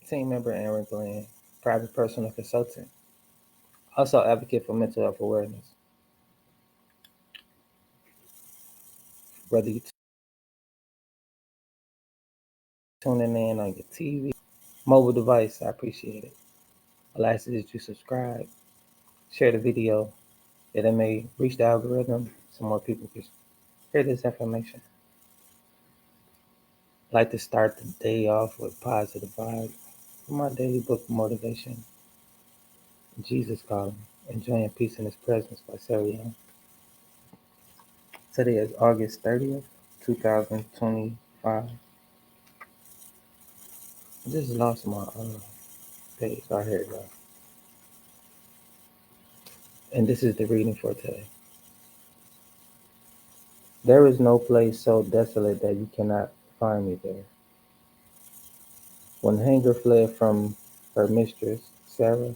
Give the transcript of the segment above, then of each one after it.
team member Aaron Glenn, private personal consultant, also advocate for mental health awareness. Whether you tuning in on your TV, mobile device, I appreciate it. I'd like that you subscribe, share the video, that it may reach the algorithm so more people can hear this information. I'd like to start the day off with positive vibes. My daily book of motivation, Jesus Calling, Enjoying Peace in His Presence by Sarah Young. Today is August 30th, 2025. I just lost my page. Oh, here it goes. And this is the reading for today. There is no place so desolate that you cannot find me there. When Hagar fled from her mistress, Sarah,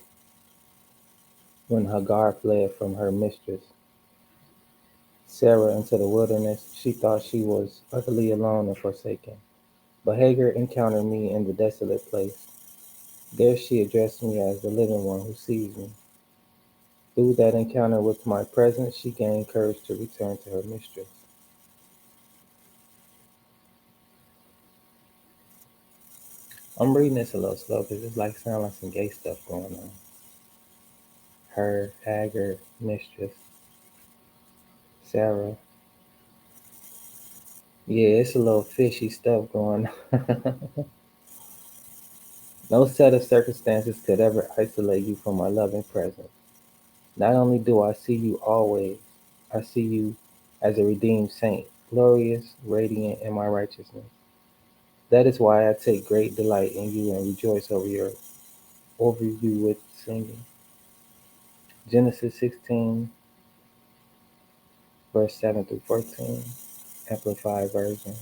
when Hagar fled from her mistress, Sarah, into the wilderness, she thought she was utterly alone and forsaken. But Hagar encountered me in the desolate place. There she addressed me as the living one who sees me. Through that encounter with my presence, she gained courage to return to her mistress. I'm reading this a little slow because it's like sound like some gay stuff going on. Her, Hagar, mistress, Sarah. Yeah, it's a little fishy stuff going on. No set of circumstances could ever isolate you from my loving presence. Not only do I see you always, I see you as a redeemed saint, glorious, radiant in my righteousness. That is why I take great delight in you and rejoice over you with singing. Genesis 16, verse 7 through 14, Amplified Version.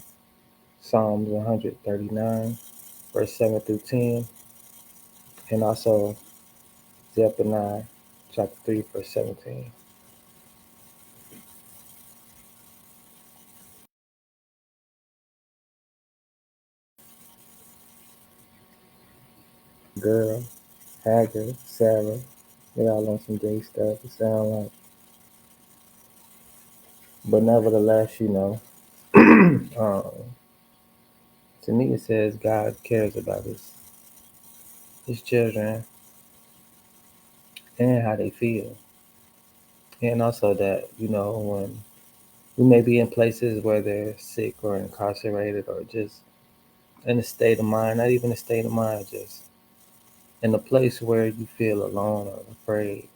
Psalms 139, verse 7 through 10, and also Zephaniah chapter 3, verse 17. Girl, Hagar, Sarah, they all on some gay stuff, it sound like. But nevertheless, um, to me it says God cares about his children and how they feel. And also that, when we may be in places where they're sick or incarcerated or just in a state of mind, not even a state of mind, just in a place where you feel alone or afraid,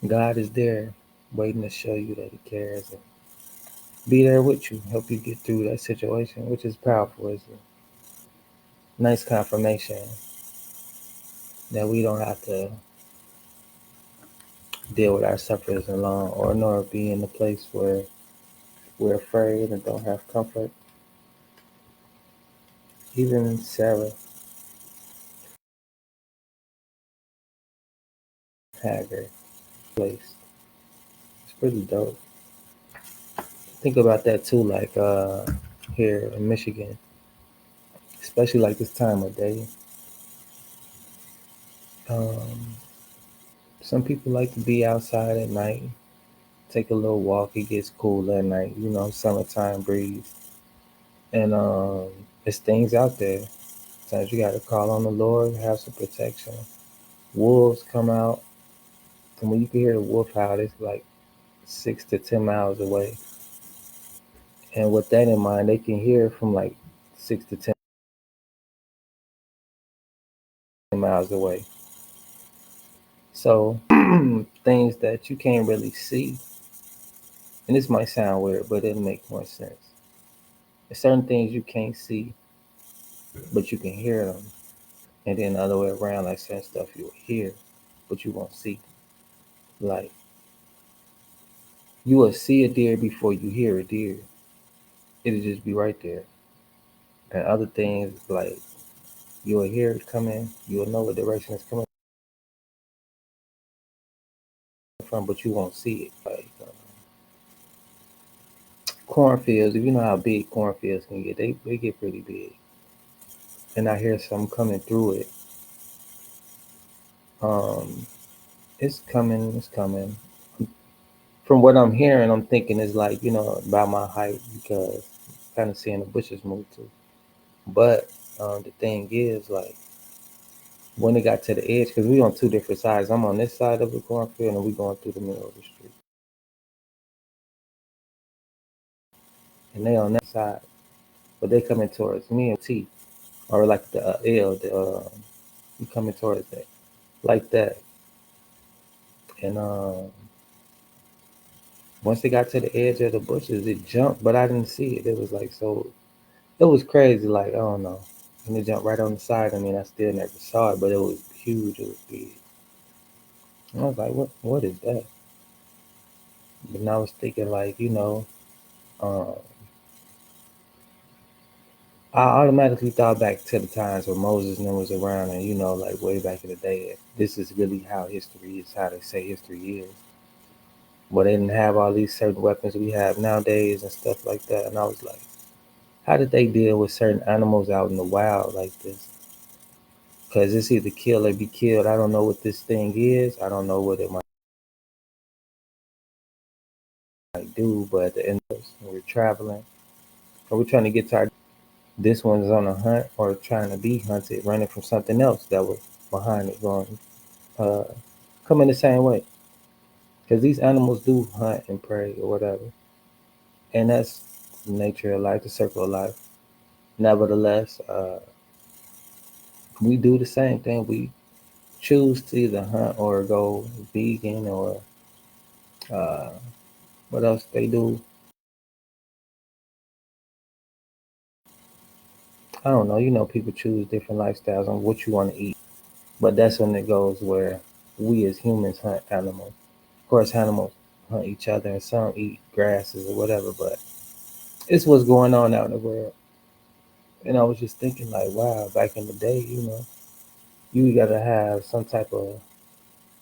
God is there waiting to show you that He cares and be there with you, help you get through that situation, which is powerful. It's a nice confirmation that we don't have to deal with our sufferings alone or nor be in a place where we're afraid and don't have comfort. Even Sarah Hager place. It's pretty dope. Think about that too, like here in Michigan, especially like this time of day. Um, some people like to be outside at night, take a little walk. It gets cool at night, summertime breeze, and there's things out there. Sometimes you got to call on the Lord, have some protection. Wolves come out, and when you can hear the wolf howl, it's like 6 to 10 miles away. And with that in mind, they can hear from like 6 to 10 miles away. So things that you can't really see, and this might sound weird, but it'll make more sense. There's certain things you can't see, but you can hear them, and then the other way around, like certain stuff you'll hear, but you won't see. Like you will see a deer before you hear a deer. It'll just be right there. And other things like you'll hear it coming, you'll know what direction it's coming from, but you won't see it. Like cornfields, if you know how big cornfields can get, they get pretty big. and I hear something coming through it. Um, it's coming, it's coming. From what I'm hearing, I'm thinking it's like, about my height because kind of seeing the bushes move too. But the thing is, like, when it got to the edge, because we on two different sides. I'm on this side of the cornfield, and we going through the middle of the street, and they on that side, but they coming towards me and T, or like the L, you coming towards that, like that, and once it got to the edge of the bushes, it jumped, but I didn't see it. It was like so, it was crazy. Like I don't know, and it jumped right on the side. I mean, I still never saw it, but it was huge. It was big. And I was like, what is that? And I was thinking like, um, I automatically thought back to the times where Moses and them was around, and like way back in the day, this is really how history is, how they say history is. But they didn't have all these certain weapons we have nowadays and stuff like that. And I was like, how did they deal with certain animals out in the wild like this? Because it's either kill or be killed. I don't know what this thing is. I don't know what it might do. But at the end of it, when we're traveling, or we're trying to get to our, this one's on a hunt or trying to be hunted, running from something else that was behind it, going uh, coming the same way. Because these animals do hunt and prey or whatever, and that's the nature of life, the circle of life. Nevertheless, we do the same thing. We choose to either hunt or go vegan or uh, what else they do. I don't know. People choose different lifestyles on what you want to eat, but that's when it goes where we as humans hunt animals. Of course, animals hunt each other, and some eat grasses or whatever. But it's what's going on out in the world. And I was just thinking, like, wow, back in the day, you got to have some type of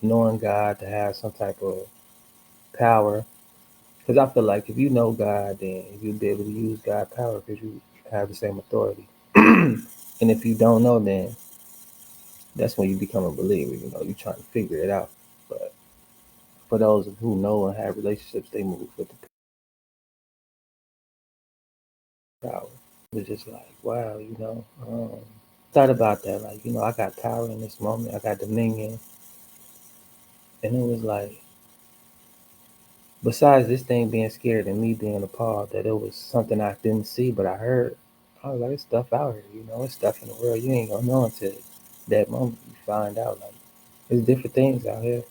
knowing God to have some type of power. Because I feel like if you know God, then you'll be able to use God power because you have the same authority. And if you don't know, then that's when you become a believer. You're trying to figure it out. But for those who know and have relationships, they move with the power. It's just like, wow, thought about that. Like, I got power in this moment, I got dominion. And it was like, besides this thing being scared and me being appalled that it was something I didn't see, but I heard, I was like, it's stuff out here, it's stuff in the world. You ain't gonna know until that moment you find out. Like, there's different things out here.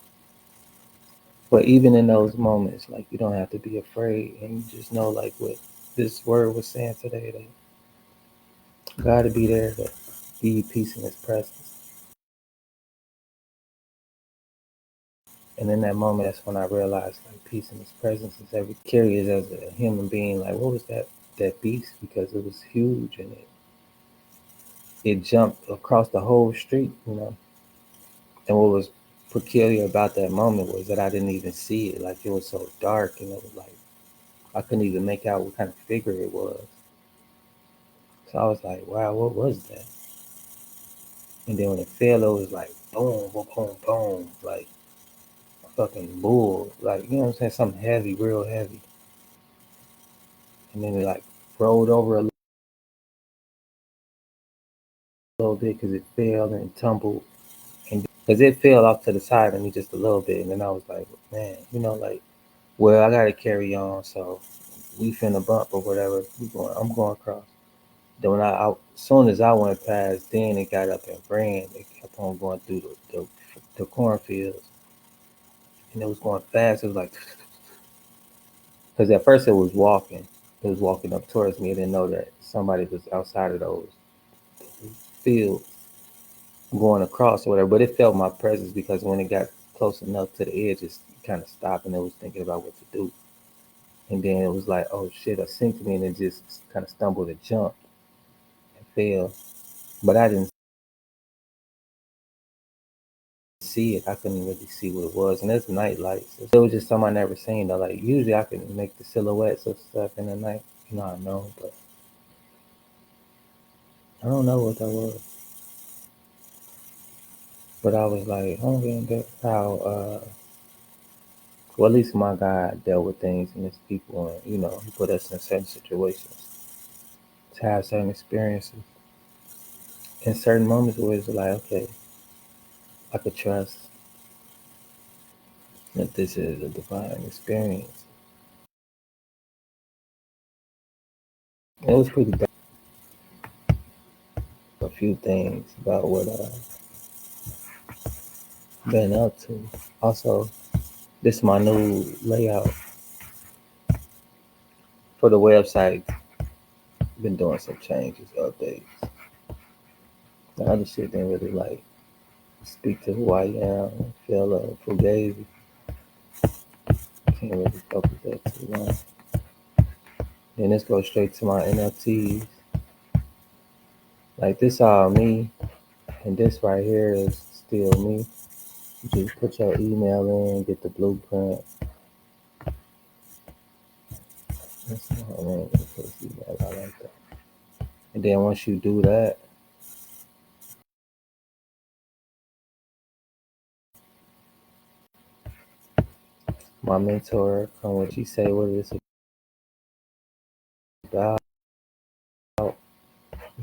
But even in those moments, like, you don't have to be afraid. And you just know, like, what this word was saying today, that God to be there to give you peace in his presence. And in that moment, that's when I realized, like, peace in his presence is every curious as a human being. Like, what was that beast? Because it was huge and it jumped across the whole street. And what was peculiar about that moment was that I didn't even see it. Like, it was so dark, and it was like I couldn't even make out what kind of figure it was. So I was like, wow, what was that? And then when it fell, it was like boom, boom, boom, boom, like a fucking bull, like, you know what I'm saying, something heavy, real heavy. And then it like rolled over a little bit because it fell and tumbled, and because it fell off to the side of me just a little bit, and then I was like, man, like, well, I gotta carry on, so we finna bump or whatever. I'm going across. Then as soon as I went past, then it got up and ran. It kept on going through the cornfields, and it was going fast. It was like, because at first it was walking. It was walking up towards me. I didn't know that somebody was outside of those fields going across or whatever. But it felt my presence because when it got close enough to the edge, it kind of stopped and it was thinking about what to do. And then it was like, oh shit, it synced me, and it just kind of stumbled and jumped and fell. But I didn't see it. I couldn't really see what it was. And there's night lights. It was just something I never seen though. Like, usually I can make the silhouettes of stuff in the night. I know, but I don't know what that was, but I was like, oh, yeah, that's how, well, at least my God dealt with things and his people, and he put us in certain situations to have certain experiences in certain moments where it's like, okay, I could trust that this is a divine experience. It was pretty bad. A few things about what I've been up to. Also, this is my new layout for the website. Been doing some changes, updates. The other shit didn't really like speak to who I am. Feel fugazi. Can't really fuck with that too long. Then this goes straight to my NFTs. Like this all me, and this right here is still me. You just put your email in, get the blueprint. That's not I mean, put email out like that. And then once you do that, my mentor come with she say what it's about. You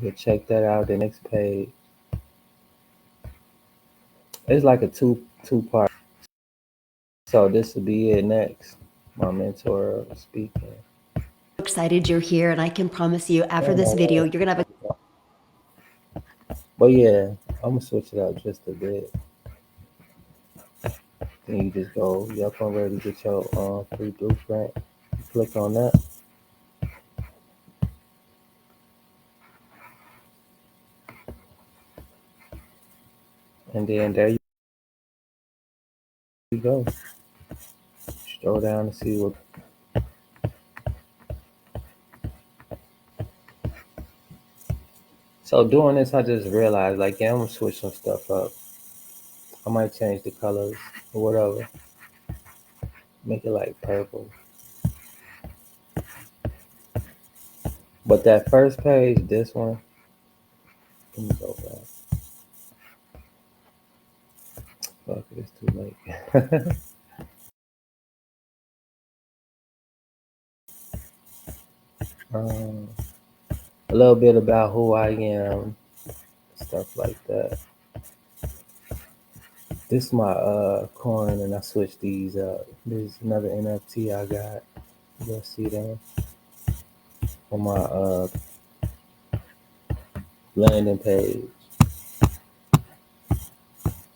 can check that out. The next page. It's like a two part. So this will be it next. My mentor speaking. Excited you're here, and I can promise you I after don't this know video, why. you're gonna have But yeah, I'm gonna switch it up just a bit. Then you just go, yep, I'm ready to get your free blueprint. You click on that. And then there you go. Scroll down and see what. So doing this, I just realized, like, yeah, I'm gonna switch some stuff up. I might change the colors or whatever. Make it like purple. But that first page, this one, let me go back. Fuck it, it's too late. um, a little bit about who I am, stuff like that. This is my coin, and I switched these up. This is another NFT I got. You'll see them on my landing page.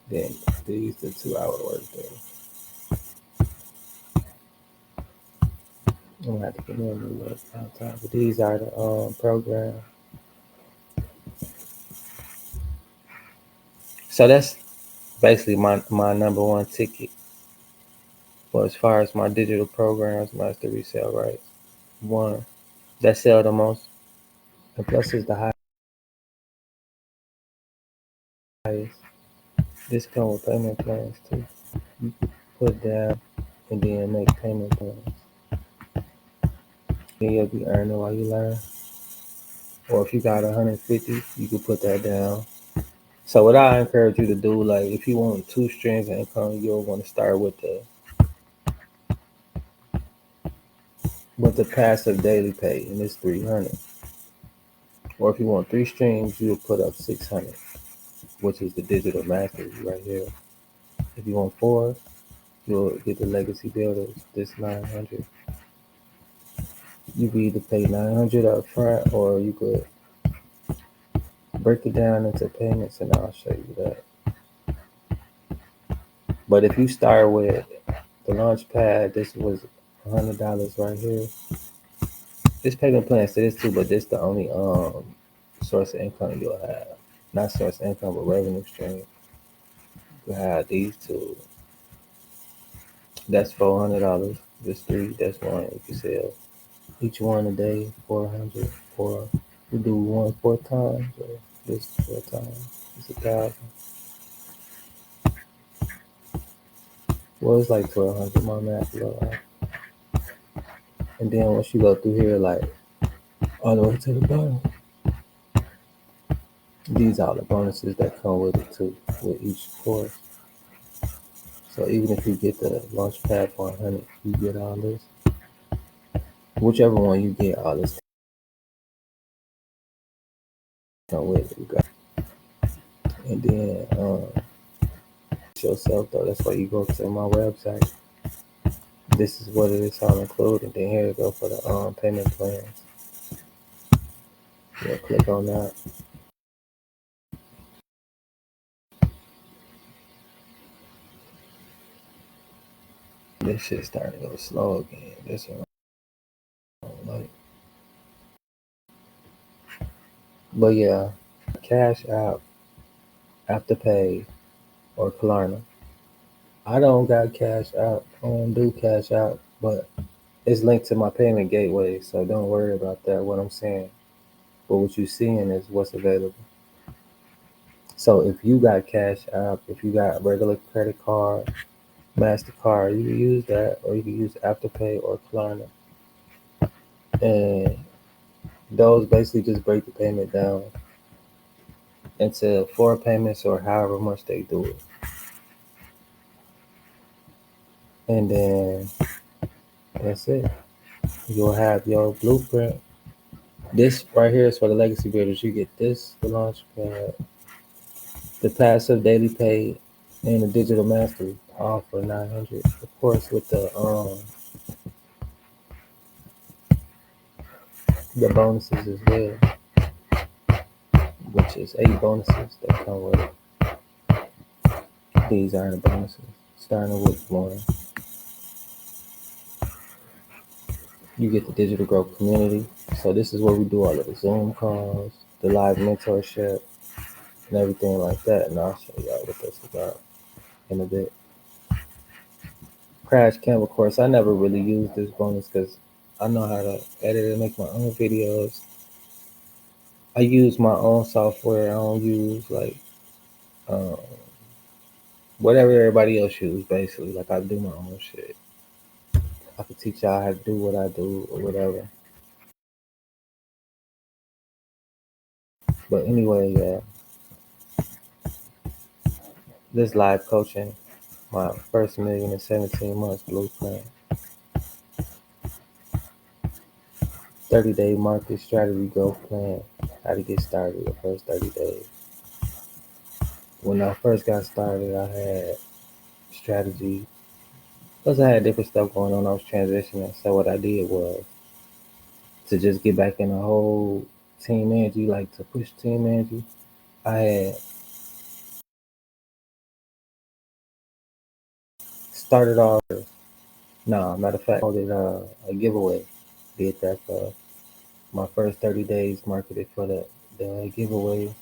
Then these the 2 hour work day. I'm gonna have to get me a new look sometime. But these are the program. So that's basically my number one ticket. Well, as far as my digital programs, master resale rights. One that sell the most, and plus is the highest. This come with payment plans too. You can put down and then make payment plans. Then you'll be earning while you learn. Or if you got 150, you can put that down. So what I encourage you to do, like if you want two streams of income, you'll want to start with the passive daily pay, and it's 300. Or if you want three streams, you'll put up 600, which is the digital mastery right here. If you want four, you'll get the legacy builders. This 900. You can either pay 900 up front, or you could break it down into payments, and I'll show you that. But if you start with the launch pad, this was $100 right here. This payment plan says too, but this the only source of income you'll have. Not source of income, but revenue stream. You have these two. That's $400. This three, that's one. You can sell each one a day, 400. Or you do one 4 times, or this 4 times. It's 1,000. Well, it's like 1,200. My math low. And then once you go through here, like all the way to the bottom, These are the bonuses that come with it too, with each course. So even if you get the Launchpad 100, you get all this. Whichever one you get, all this come with it. You got, and then yourself though. That's why you go to my website. This is what it is all included. Then here you go for the payment plans. Yeah, click on that. This shit's starting to go slow again. This one I don't like. But yeah, Cash App, Afterpay, or Klarna. I don't got Cash App. I don't do Cash App, but it's linked to my payment gateway, so don't worry about that. What I'm saying, but what you're seeing is what's available. So if you got Cash App, if you got regular credit card, MasterCard, you can use that, or you can use Afterpay or Klarna, and those basically just break the payment down into 4 payments or however much they do it, and then that's it. You'll have your blueprint. This right here is for the legacy builders. You get this, the Launchpad, the passive daily pay, and the digital mastery, all for 900. Of course, with the bonuses as well, which is 8 bonuses that come with it. These are the bonuses. Starting with one, you get the digital growth community. So this is where we do all of the Zoom calls, the live mentorship, and everything like that. And I'll show y'all what that's about in a bit. Crash Camp, of course, I never really used this bonus because I know how to edit and make my own videos. I use my own software. I don't use like um, whatever everybody else uses, basically. Like I do my own shit. I could teach y'all how to do what I do or whatever. But anyway, yeah, this live coaching, my first million in 17 months blueprint, 30-day market strategy growth plan, how to get started the first 30 days. When I first got started, I had strategy. Plus, I had different stuff going on. I was transitioning. So what I did was to just get back in the whole team energy, like to push team energy. I had started off. No, matter of fact, I did a giveaway. Did that for my first 30 days. Marketed for the giveaway.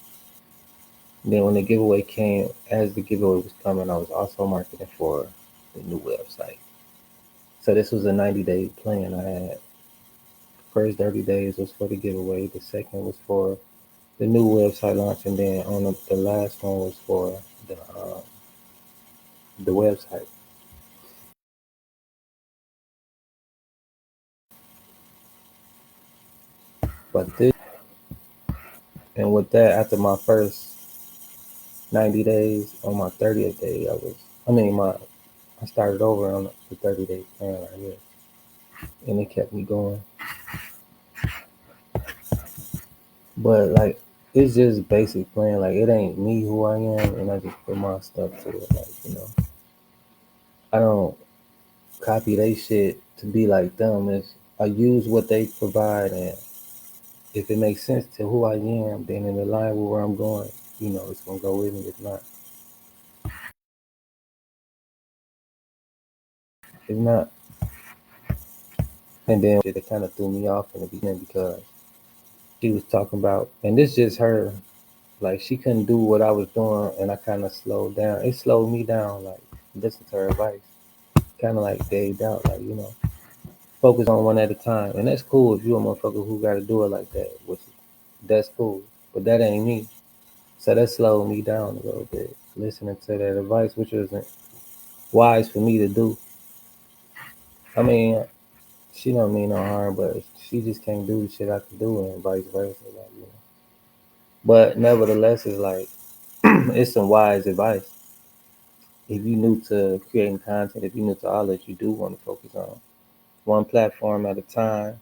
Then when the giveaway came, as the giveaway was coming, I was also marketing for the new website. So this was a 90-day plan I had. First 30 days was for the giveaway. The second was for the new website launch, and then on the last one was for the website. But this and with that, after my first 90 days, on my 30th day, I started over on the 30-day plan right here, and it kept me going. But like, it's just basic plan. Like, it ain't me who I am, and I just put my stuff to it. Like, I don't copy they shit to be like them. It's I use what they provide, and if it makes sense to who I am, then in the line with where I'm going, it's gonna go with me. If not, if not. And then it kind of threw me off in the beginning because she was talking about, and this just her, like she couldn't do what I was doing, and I kind of slowed down. It slowed me down, like listen to her advice, kind of like gave out, like focus on one at a time, and that's cool if you a motherfucker who got to do it like that, which that's cool, but that ain't me. So that slowed me down a little bit, listening to that advice, which wasn't wise for me to do. I mean, she don't mean no harm, but she just can't do the shit I can do, and vice versa. Like, But nevertheless, it's like it's some wise advice. If you're new to creating content, if you're new to all that, you do want to focus on one platform at a time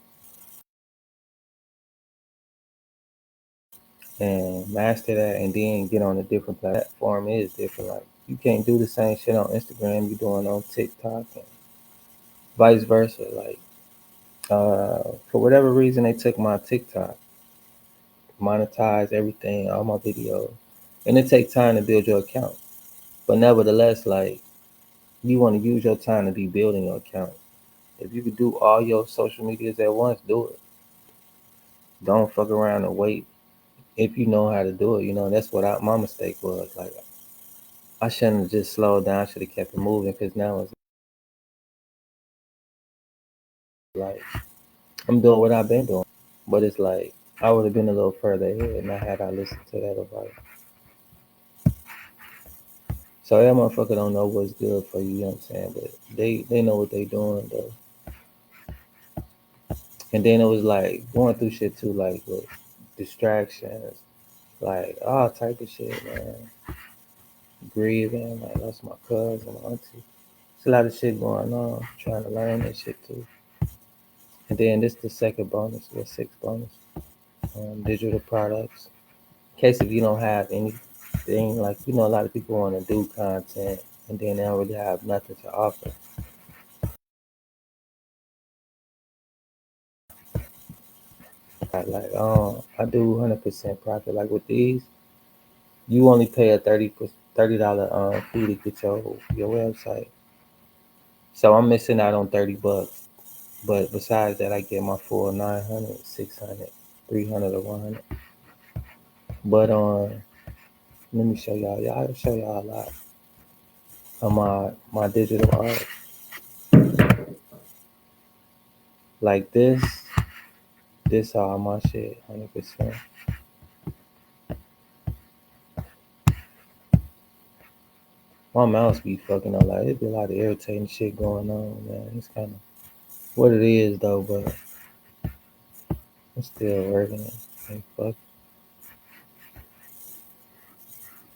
and master that, and then get on a different platform. Is different. Like you can't do the same shit on Instagram you're doing on TikTok, and vice versa. Like for whatever reason, they took my TikTok, monetize everything, all my videos, and it takes time to build your account. But nevertheless, like you want to use your time to be building your account. If you could do all your social medias at once, do it. Don't fuck around and wait. If you know how to do it, that's what my mistake was. Like I shouldn't have just slowed down. I should have kept it moving because now it's like I'm doing what I've been doing. But it's like I would have been a little further ahead and I listened to that advice. So that motherfucker don't know what's good for you, you know what I'm saying? But they know what they doing though. And then it was like going through shit too, like with distractions, like all type of shit, man. Grieving, like that's my cousin, my auntie. It's a lot of shit going on, trying to learn that shit too. And then this the second bonus, the sixth bonus, digital products. In case if you don't have anything, like a lot of people want to do content and then they don't really have nothing to offer. I do 100% profit. Like with these, you only pay a $30 fee to get your website. So I'm missing out on $30. But besides that, I get my full 900, 600, 300, or 100. But let me show y'all. I'll show y'all a lot of my digital art. Like this all my shit, 100%. My mouse be fucking up. Like it be a lot of irritating shit going on, man. It's kind of what it is though, but I'm still working it. Like, fuck.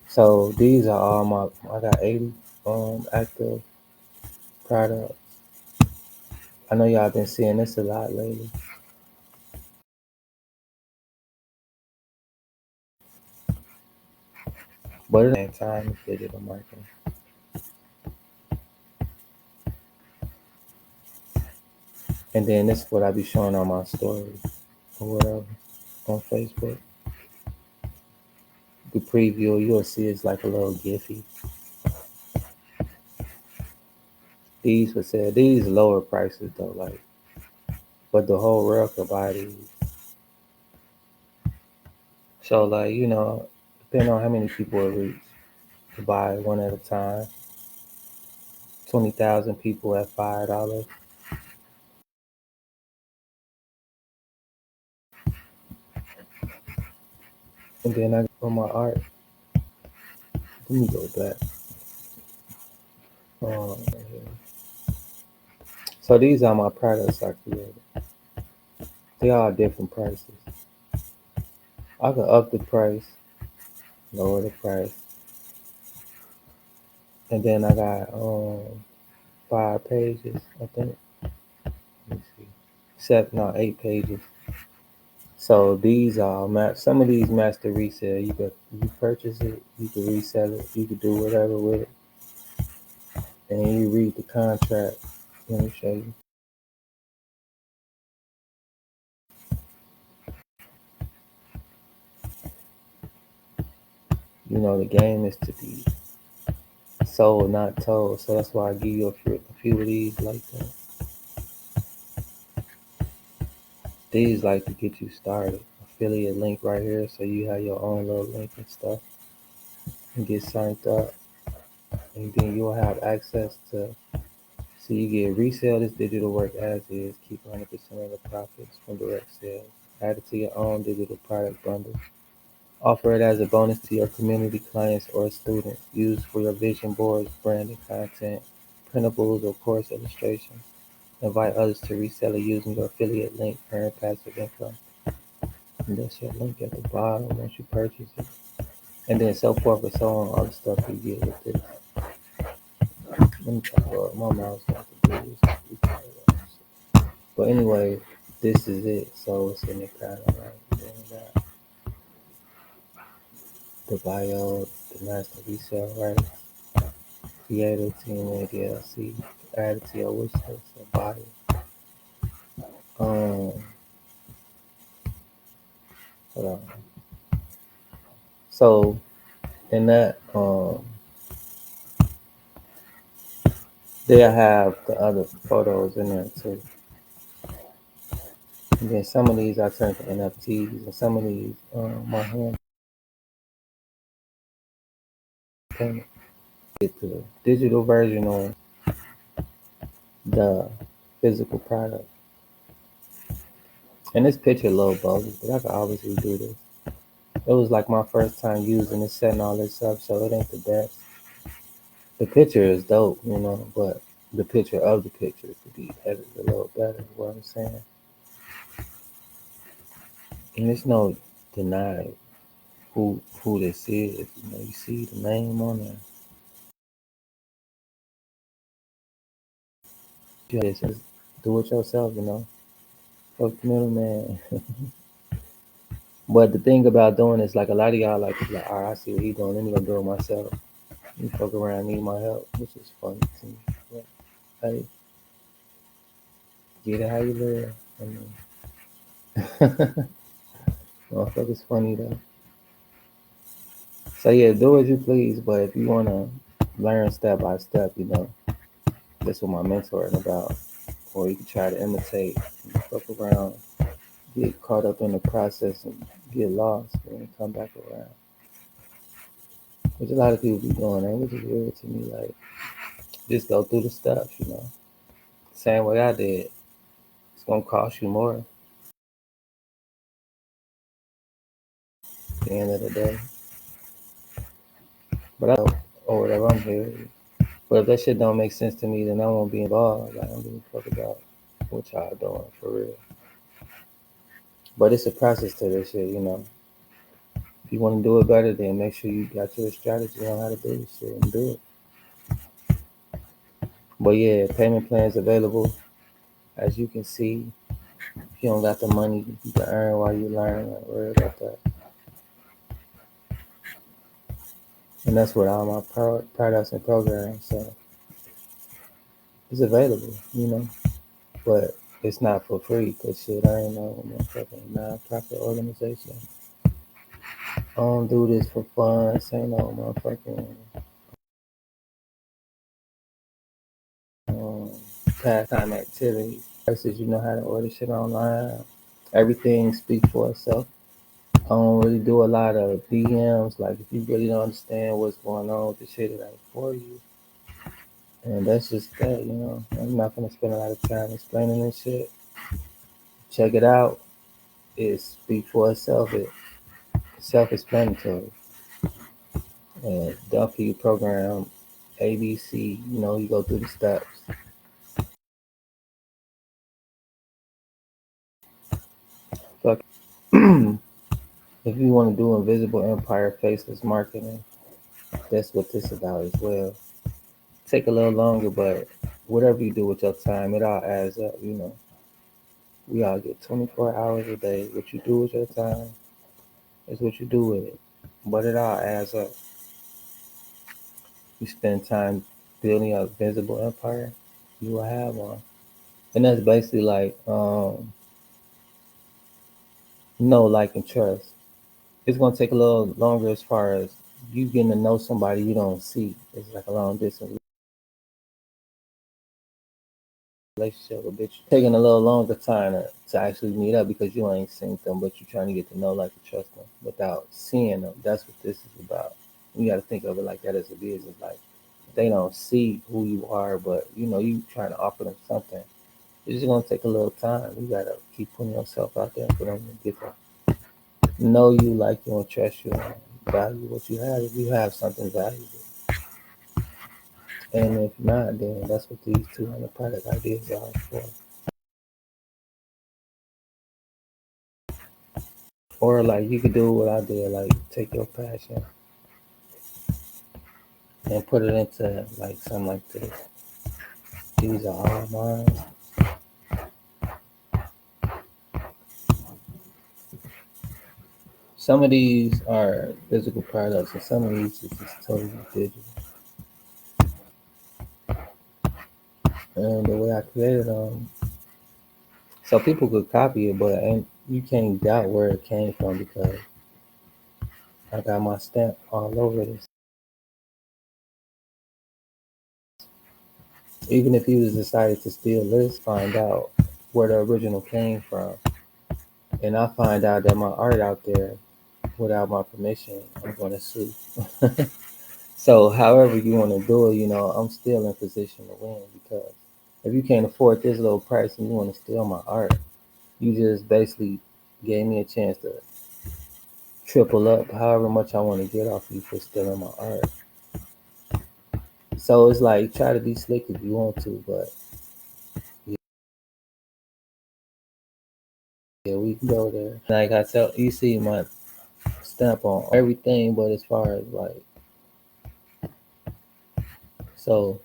So these are all I got 80 active products. I know y'all been seeing this a lot lately. But at the same time, it's digital marketing. And then this is what I be showing on my story or whatever on Facebook. The preview, you'll see it's like a little Giphy. These for sale. These lower prices though, like, but the whole world could buy these. So like, depending on how many people it reach, to buy one at a time. 20,000 people at $5. And then I go my art. Let me go back. Right here. So these are my products I created. They all different prices. I could up the price, lower the price, and then I got 5 pages. I think. Let me see. 8 pages. So these are some of these master resale. You purchase it, you can resell it, you can do whatever with it, and you read the contract. Let me show you. The game is to be sold, not told. So that's why I give you a few of these like that. These like to get you started. Affiliate link right here, so you have your own little link and stuff, and get signed up, and then you'll have access to. So you get resell this digital work as is, keep 100% of the profits from direct sales. Add it to your own digital product bundle. Offer it as a bonus to your community clients or students. Use for your vision boards, branding content, printables, or course illustrations. Invite others to resell it using your affiliate link. Earn passive income. And that's your link at the bottom once you purchase it. And then so forth and so on, all the stuff you get with this. Let me try to my mouse got to do this. But anyway, this is it. So it's in the kind of like then got the bio, the master resale rights, creator team ADLC, added to your wish list or bio. Hold on. So in that they'll have the other photos in there too. And then some of these I turned to NFTs, and some of these my hand painted. Get to the digital version on the physical product. And this picture a little bogus, but I could obviously do this. It was like my first time using it, setting all this up, so it ain't the best. The picture is dope, but the picture of the picture could be edited a little better, is what I'm saying. And there's no denying who this is. You see the name on there. Just do it yourself. Fuck the middleman. But the thing about doing this, like a lot of y'all like, all right, I see what he doing. Let me go do it myself. You fuck around, need my help, which is funny to me. But, hey, get it how you live. I mean, motherfucker's funny though. So yeah, do as you please. But if you wanna learn step by step, that's what my mentoring about. Or you can try to imitate, fuck around, get caught up in the process and get lost and come back around. Which a lot of people be doing, which is weird to me. Like, just go through the steps. Same way I did. It's gonna cost you more at the end of the day. But I know, or whatever, I'm here. But if that shit don't make sense to me, then I won't be involved. Like, I don't give a fuck about what y'all doing for real. But it's a process to this shit. If you want to do it better, then make sure you got your strategy on how to do this shit and do it. But yeah, payment plans available. As you can see, if you don't got the money you can earn while you learn, don't worry about that. And that's what all my products and programs. So it's available. But it's not for free because shit, I ain't no motherfucking non-profit organization. I don't do this for fun. This ain't no motherfucking um, pastime activity. Versus you know how to order shit online. Everything speaks for itself. I don't really do a lot of DMs. Like if you really don't understand what's going on with the shit, it ain't for you. And that's just that. I'm not gonna spend a lot of time explaining this shit. Check it out. It speaks for itself. It's self-explanatory. And Duffy program, ABC. You go through the steps. Fuck. If you want to do invisible empire faceless marketing, that's what this about as well. Take a little longer, but whatever you do with your time, it all adds up. We all get 24 hours a day. What you do with your time is what you do with it. But it all adds up. You spend time building a visible empire, you will have one. And that's basically like, like and trust. It's going to take a little longer as far as you getting to know somebody you don't see. It's like a long distance relationship with bitch. Taking a little longer time to actually meet up because you ain't seen them, but you're trying to get to know, like, and trust them without seeing them. That's what this is about. You got to think of it like that as a business. Like, they don't see who you are, but you trying to offer them something. It's just gonna take a little time. You gotta keep putting yourself out there for them to get to know you, like you, and trust you, and value what you have. If you have something valuable, and if not, then that's what these 200 product ideas are Or like you could do what I did, like take your passion and put it into like something like this. These are all mine. Some of these are physical products, and some of these is just totally digital. And the way I created them, so people could copy it, but ain't, you can't doubt where it came from because I got my stamp all over this. Even if you was decided to steal this, find out where the original came from, and I find out that my art out there without my permission, I'm gonna sue. So, however you want to do it, I'm still in position to win because if you can't afford this little price and you want to steal my art, you just basically gave me a chance to triple up however much I want to get off you for stealing my art. So it's like try to be slick if you want to, but yeah, we can go there. Like I tell you, see my stamp on everything, but as far as like, so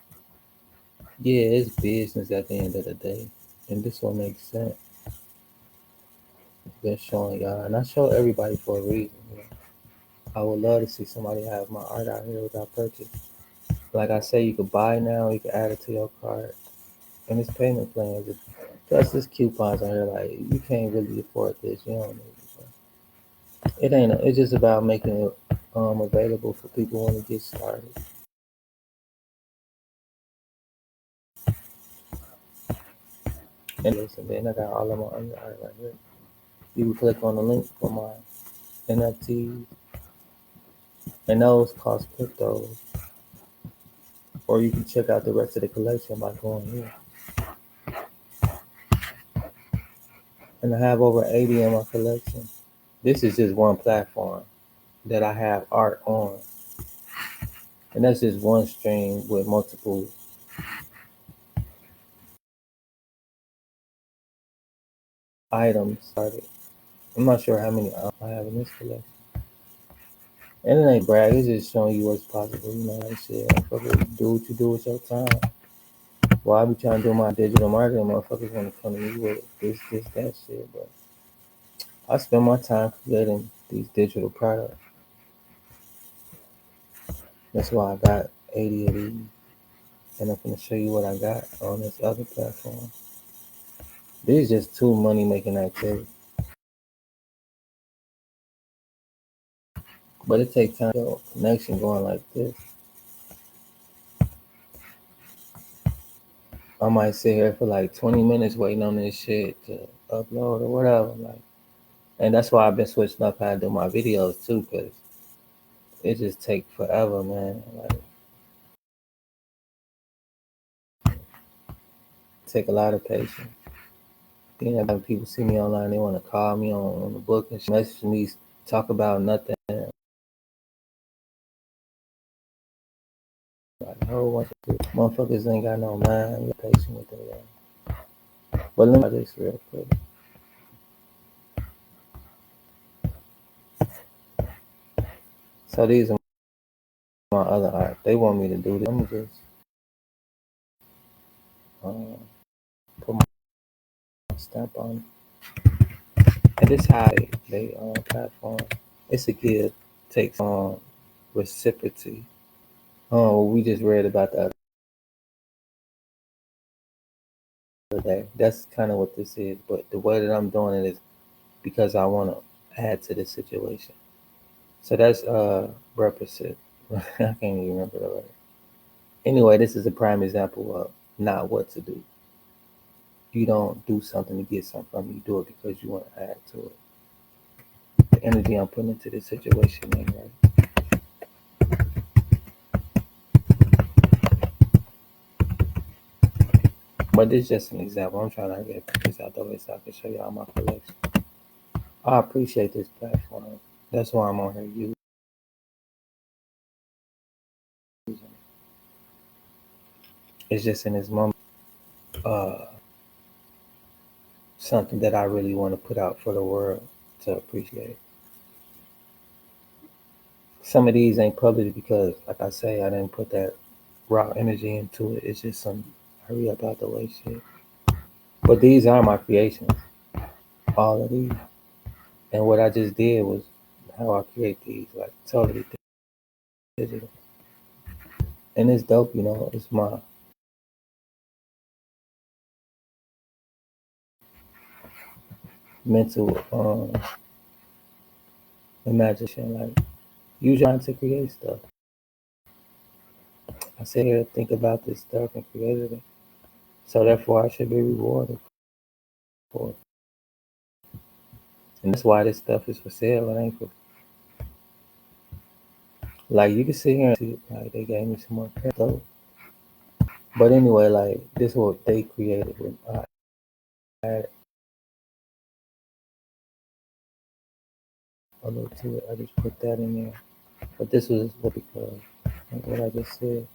yeah, it's business at the end of the day, and this one makes sense. Been showing y'all, and I show everybody for a reason. I would love to see somebody have my art out here without purchase. Like I say, you could buy now, you can add it to your cart, and it's payment plans. Plus, there's coupons on here. Like you can't really afford this, you don't need it. It ain't. It's just about making it available for people when to get started. And listen, then I got all of my other art right here. You can click on the link for my NFTs, and those cost crypto. Or you can check out the rest of the collection by going here. And I have over 80 in my collection. This is just one platform that I have art on. And that's just one stream with multiple items started. I'm not sure how many I have in this collection. And it ain't brag, it's just showing you what's possible. Like shit, motherfucker, do what you do with your time. Well, I be trying to do my digital marketing, motherfuckers want to come to me with this, that shit. But I spend my time creating these digital products. That's why I got 80 of these. And I'm going to show you what I got on this other platform. These just two money making activities. But it takes time to get a connection going like this. I might sit here for like 20 minutes waiting on this shit to upload or whatever. Like, and that's why I've been switching up how I do my videos too, because it just take forever, man. Like, take a lot of patience. Then when people see me online, they want to call me on the book and message me, talk about nothing. Like a whole bunch of people. Motherfuckers ain't got no mind. You're patient with it. But let me try this real quick. So these are my other art. They want me to do this. Let me just put my stamp on it. And this how they platform. It's a give, takes on reciprocity. Oh, we just read about the other day. That's kind of what this is. But the way that I'm doing it is because I want to add to the situation. So that's represent. I can't even remember the word. Anyway, this is a prime example of not what to do. You don't do something to get something from it. You do it because you want to add to it. The energy I'm putting into this situation ain't right. But this is just an example. I'm trying to get this out the way so I can show y'all my collection. I appreciate this platform. That's why I'm on here using it. It's just in this moment, uh, something that I really want to put out for the world to appreciate. Some of these ain't published because, like I say, I didn't put that raw energy into it. It's just some hurry up out the way shit. But these are my creations, all of these. And what I just did was how I create these, like totally digital. And it's dope, you know. It's my mental imagination. Like use your mind to create stuff. I sit here and think about this stuff and created it. So therefore, I should be rewarded for it. And that's why this stuff is for sale. It ain't for like you can sit here and see like they gave me some more stuff. But anyway, like this is what they created. I added a little to it. I just put that in there. But this was what because like what I just said.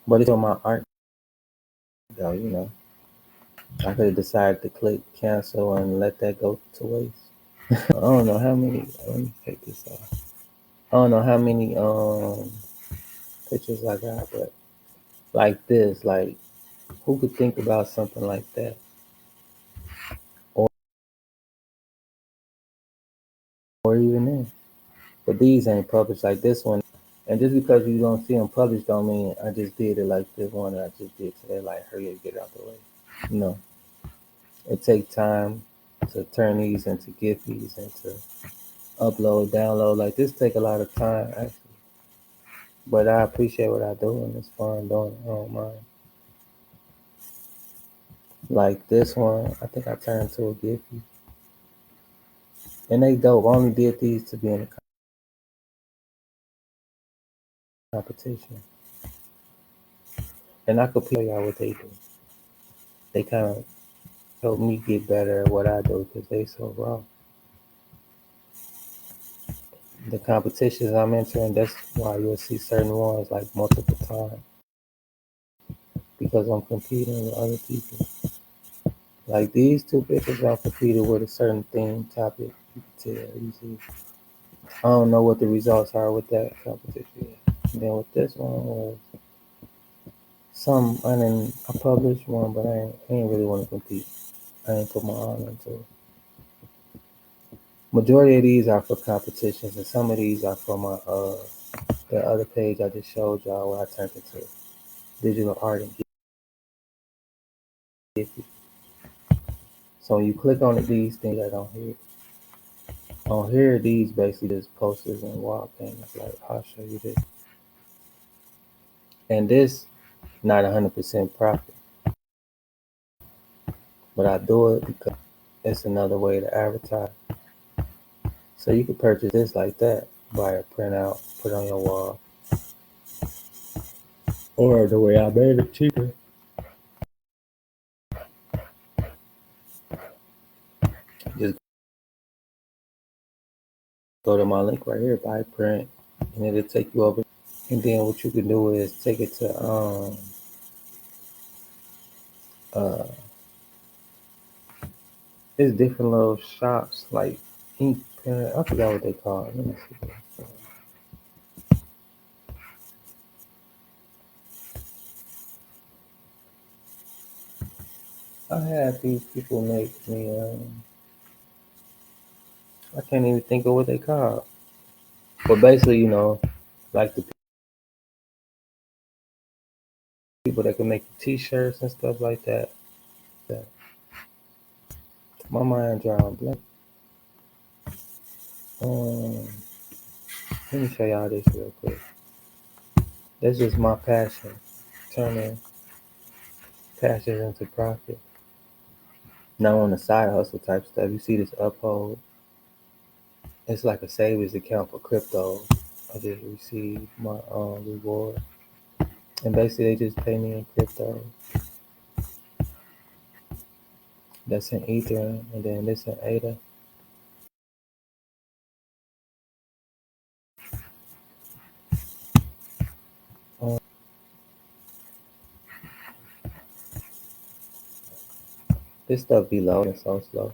But it's on my art though, you know. I could have decided to click cancel and let that go to waste. I don't know how many. Let me take this off. I don't know how many pictures I got, but like this, like who could think about something like that? Or even then. But these ain't published like this one. And just because you don't see them published don't mean I just did it like this one that I just did today. Like hurry up, get it out the way. No, it takes time to turn these into Giphies and to upload, download. Like this take a lot of time actually. But I appreciate what I do and it's fun doing it. I don't mind. Like this one, I think I turned to a Giphy. And they dope. I only did these to be in a competition. And I could tell y'all what they do. They kind of help me get better at what I do because they so raw. The competitions I'm entering, that's why you'll see certain ones like multiple times because I'm competing with other people. Like these two pictures, I'm competing with a certain theme topic. You can tell easily. I don't know what the results are with that competition yet. And then with this one was I published one, but I ain't really want to compete. I ain't put my all into it. Majority of these are for competitions, and some of these are for my the other page I just showed y'all where I turned into digital art and Giphy. So when you click on these things that on here these basically just posters and wall paintings. Like I'll show you this, and this not 100% profit, but I do it because it's another way to advertise. So you can purchase this like that, buy a printout, put on your wall, or the way I made it cheaper. Just go to my link right here, buy print, and it'll take you over. And then what you can do is take it to uh there's different little shops like ink pen. I forgot what they call it. Let me see. I had these people make me I can't even think of what they call. But basically, you know, like the people that can make t-shirts and stuff like that. That my mind drawing blank. Um, let me show y'all this real quick. That's just my passion, turning passion into profit. Now on the side hustle type stuff, you see this Uphold. It's like a savings account for crypto. I just received my reward, and basically they just pay me in crypto. That's in Ether, and then this in ADA. Um, this stuff be loading so slow.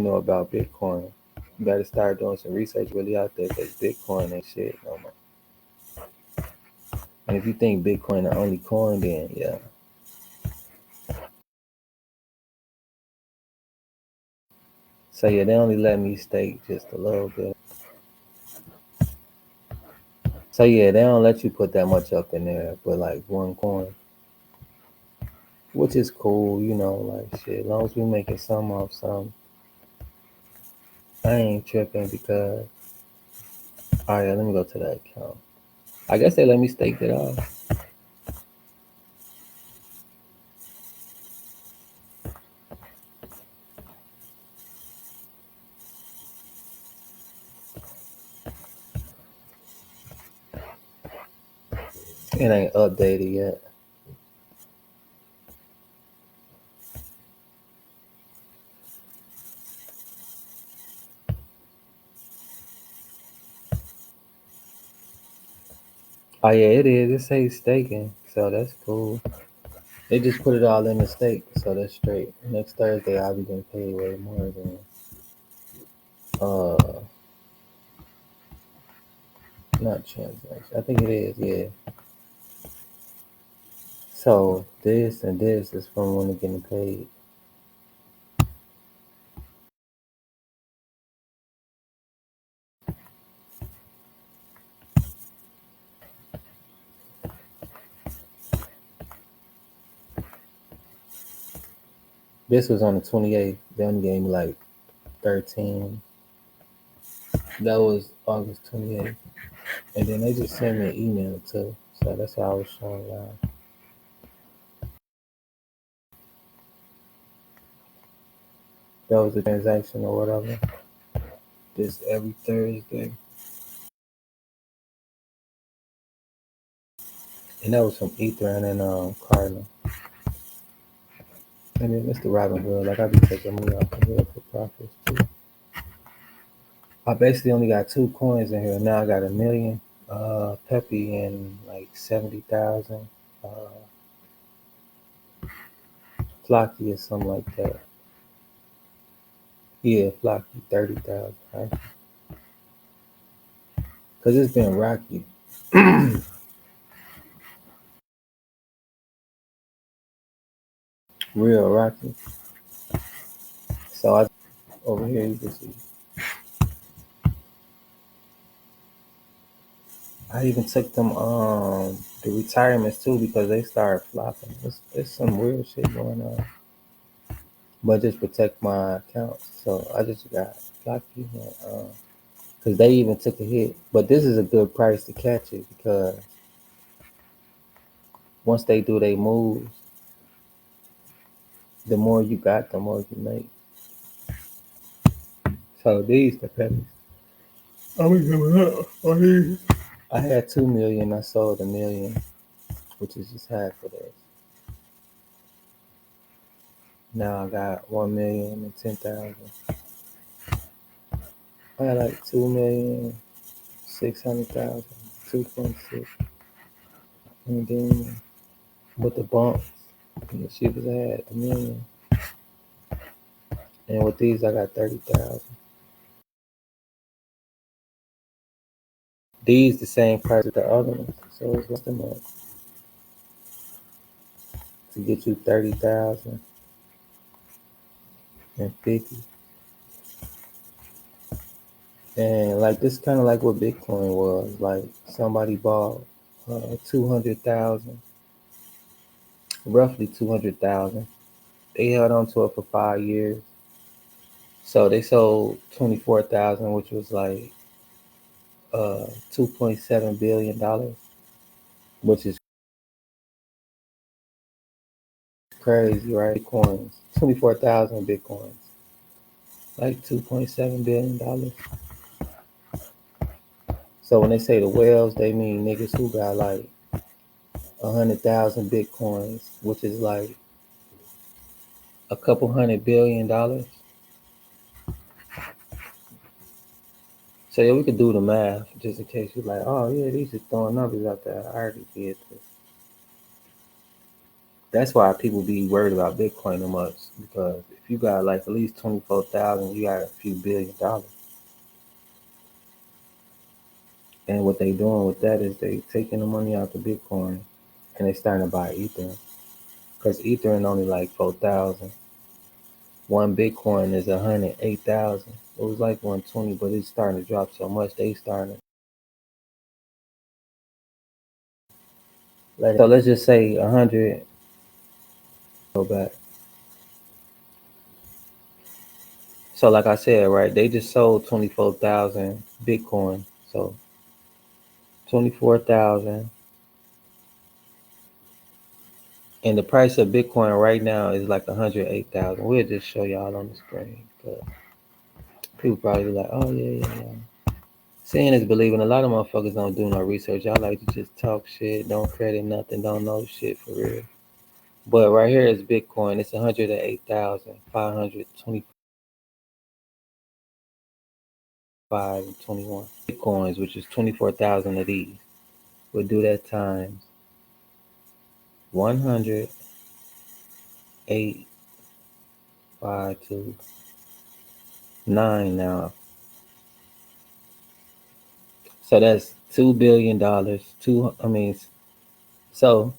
know about Bitcoin. You got to start doing some research really out there because Bitcoin ain't shit no more. And if you think Bitcoin the only coin, then yeah. So yeah, they only let me stake just a little bit. So yeah, they don't let you put that much up in there, but like one coin, which is cool, like shit. As long as we making some off some, I ain't tripping because. All right, let me go to that account. I guess they let me stake it off. It ain't updated yet. Oh yeah, it is. It says staking, so that's cool. They just put it all in the stake, so that's straight. Next Thursday, I'll be getting paid way more than uh, not transaction. I think it is, yeah. So this and this is from when they're getting paid. This was on the 28th. They only gave me like 13. That was August 28th. And then they just sent me an email too. So that's how I was showing y'all. That was a transaction or whatever. This every Thursday. And that was from Ether and then Cardinal. And then Mr. Robin Hood. Like I be taking money off of here for profits too. I basically only got 2 coins in here. Now I got a million. Peppy and like 70,000. Flocky or something like that. Yeah, Flocky 30,000. Right? Cause it's been rocky. Real rocky. So I over here you can see. I even took them the retirements too because they started flopping. It's some weird shit going on. But just protect my accounts. So I just got lucky because they even took a hit. But this is a good price to catch it because once they do they moves, the more you got, the more you make. So these the pennies. I'm giving up on these. I had 2 million. I sold a million, which is just half of this. Now I got 1,010,000. I had like 2,600,000, 2.6, and then with the bumps and the shivers, I had a million. And with these, I got 30,000. These the same price as the other ones, so it's less than that to get you 30,000 and 50. And like this, kind of like what Bitcoin was. Like somebody bought 200,000, roughly 200,000. They held on to it for 5 years. So they sold 24,000, which was like $2.7 billion, which is crazy, right? Bitcoins, 24,000 Bitcoins, like $2.7 billion. So when they say the whales, they mean niggas who got like 100,000 Bitcoins, which is like a couple $100 billion. So yeah, we could do the math just in case you're like, oh yeah, these are throwing numbers out there. I already did this. That's why people be worried about Bitcoin so much, because if you got like at least 24,000, you got a few $1 billion. And what they doing with that is they taking the money out the Bitcoin and they starting to buy Ether. Because Ether is only like 4,000. One Bitcoin is 108,000. It was like 120, but it's starting to drop so much. They starting to let it. So let's just say 100 go back. So like I said, right, they just sold 24,000 Bitcoin. So 24,000, and the price of Bitcoin right now is like 108,000. We'll just show y'all on the screen. But people probably be like, oh yeah. Seeing is believing. A lot of motherfuckers don't do no research. Y'all like to just talk shit, don't credit nothing, don't know shit for real. But right here is Bitcoin. It's 108,525 and 21 Bitcoins, which is 24,000 of these. We'll do that times 108,529 now. So that's $2 billion. So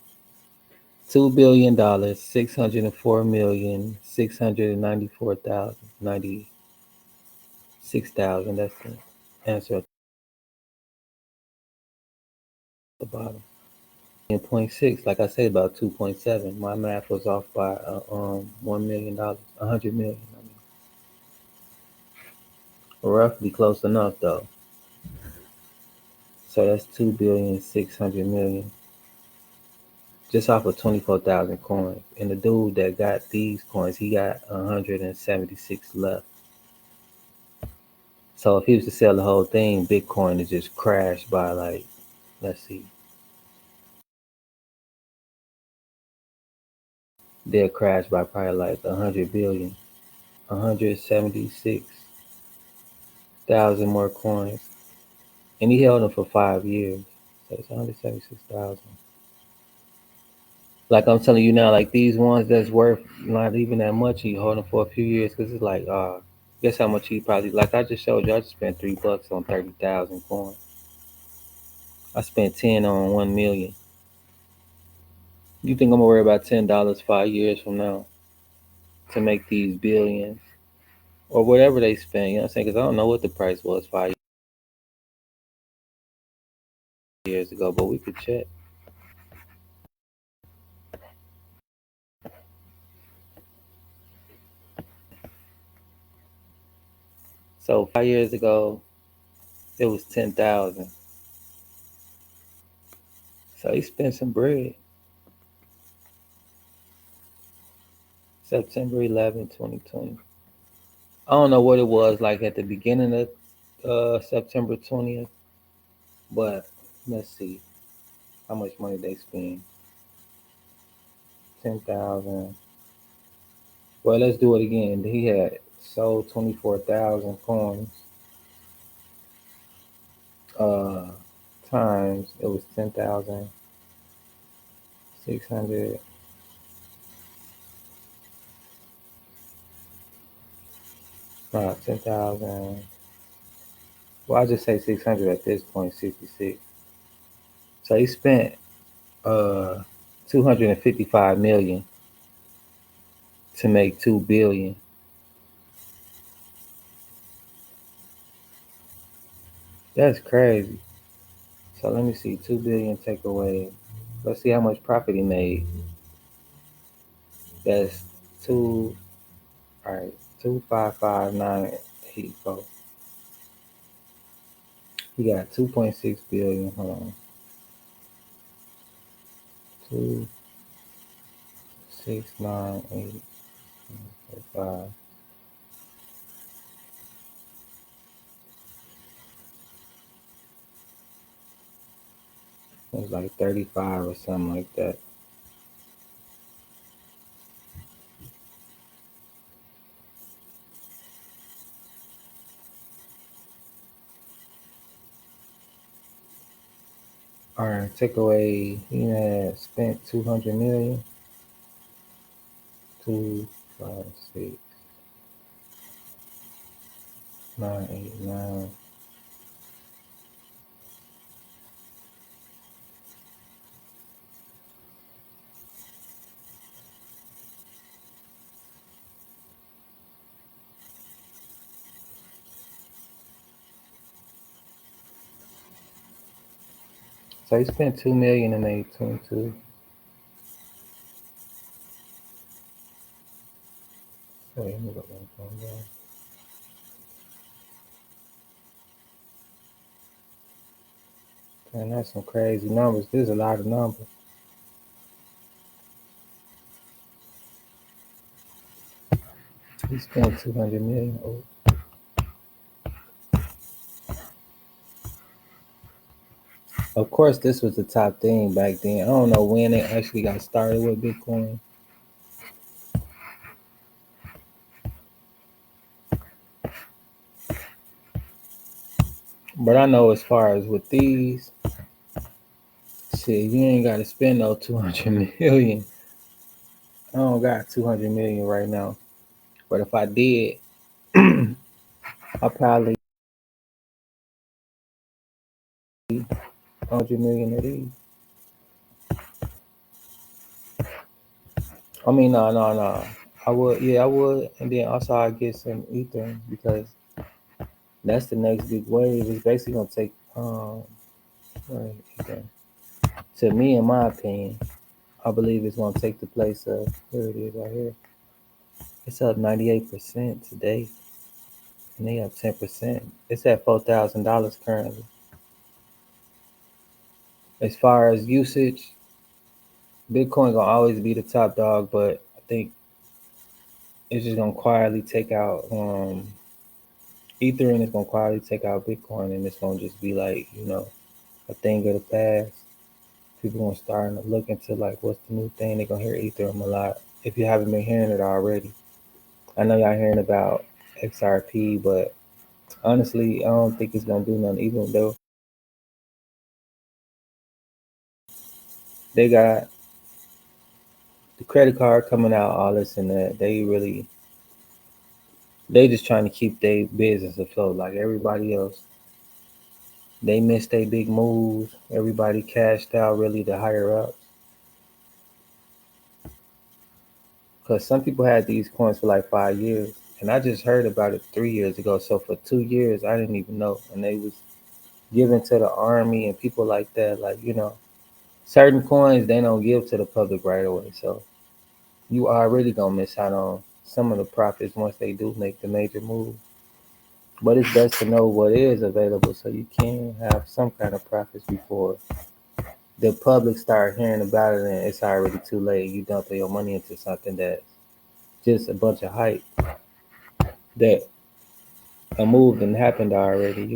$2 billion, 604,694,096,000. That's the answer at the bottom. And point six, like I said, about 2.7. My math was off by $1 million, 100 million. Roughly close enough though. So that's 2,600,000,000 just off of 24,000 coins. And the dude that got these coins, he got 176 left. So if he was to sell the whole thing, Bitcoin is just crashed by like, let's see, they'll crash by probably like 100 billion, 176,000 more coins. And he held them for 5 years. So it's 176,000. Like I'm telling you now, like these ones that's worth not even that much, he hold them for a few years because it's like, guess how much he probably, like I just showed you, I just spent $3 on 30,000 coins. I spent 10 on 1 million. You think I'm gonna worry about $10 5 years from now to make these billions or whatever they spend? You know what I'm saying? Because I don't know what the price was 5 years ago, but we could check. So 5 years ago, it was 10,000. So he spent some bread. September 11, 2020. I don't know what it was like at the beginning of September 20th, but let's see how much money they spend. 10,000. Well, let's do it again. He had sold 24,000 coins. Uh, Times it was 10,600. No, 10,000. Well, I just say 600 at this point. 66. So he spent uh 255 million to make 2 billion. That's crazy. So let me see, 2 billion take away. Let's see how much profit he made. That's two. All right, 255,984. He got 2.6 billion. Hold on, 2,698,5. It was like 35 or something like that. All right, take away. He had spent 200 million. 2, 5, 6, 9, 8, 9. So he spent 2 million in 822. So let me go back on that. Man, that's some crazy numbers. There's a lot of numbers. He spent 200 million. Oh. Of course, this was the top thing back then. I don't know when it actually got started with Bitcoin, but I know as far as with these, shit, you ain't got to spend no 200 million. I don't got 200 million right now, but if I did, I probably 100 million of these. I mean, no. I would, yeah, I would, and then also I get some ether because that's the next big wave. It's basically gonna take where is ether? To me, in my opinion, I believe it's gonna take the place of here it is right here. It's up 98% today, and they up 10%. It's at $4,000 currently. As far as usage, Bitcoin gonna always be the top dog, but I think it's just gonna quietly take out Ethereum is gonna quietly take out Bitcoin, and it's gonna just be like a thing of the past. People gonna start to look into like what's the new thing. They're gonna hear Ethereum a lot. If you haven't been hearing it already, I know y'all hearing about XRP, but honestly, I don't think it's gonna do nothing. Even though they got the credit card coming out, all this and that, they just trying to keep their business afloat like everybody else. They missed their big moves. Everybody cashed out really the higher ups. Because some people had these coins for like 5 years. And I just heard about it 3 years ago. So for 2 years, I didn't even know. And they was given to the army and people like that. Like, certain coins they don't give to the public right away. So you are really going to miss out on some of the profits once they do make the major move. But it's best to know what is available so you can have some kind of profits before the public start hearing about it and it's already too late. You dumping your money into something that's just a bunch of hype that a move done happened already.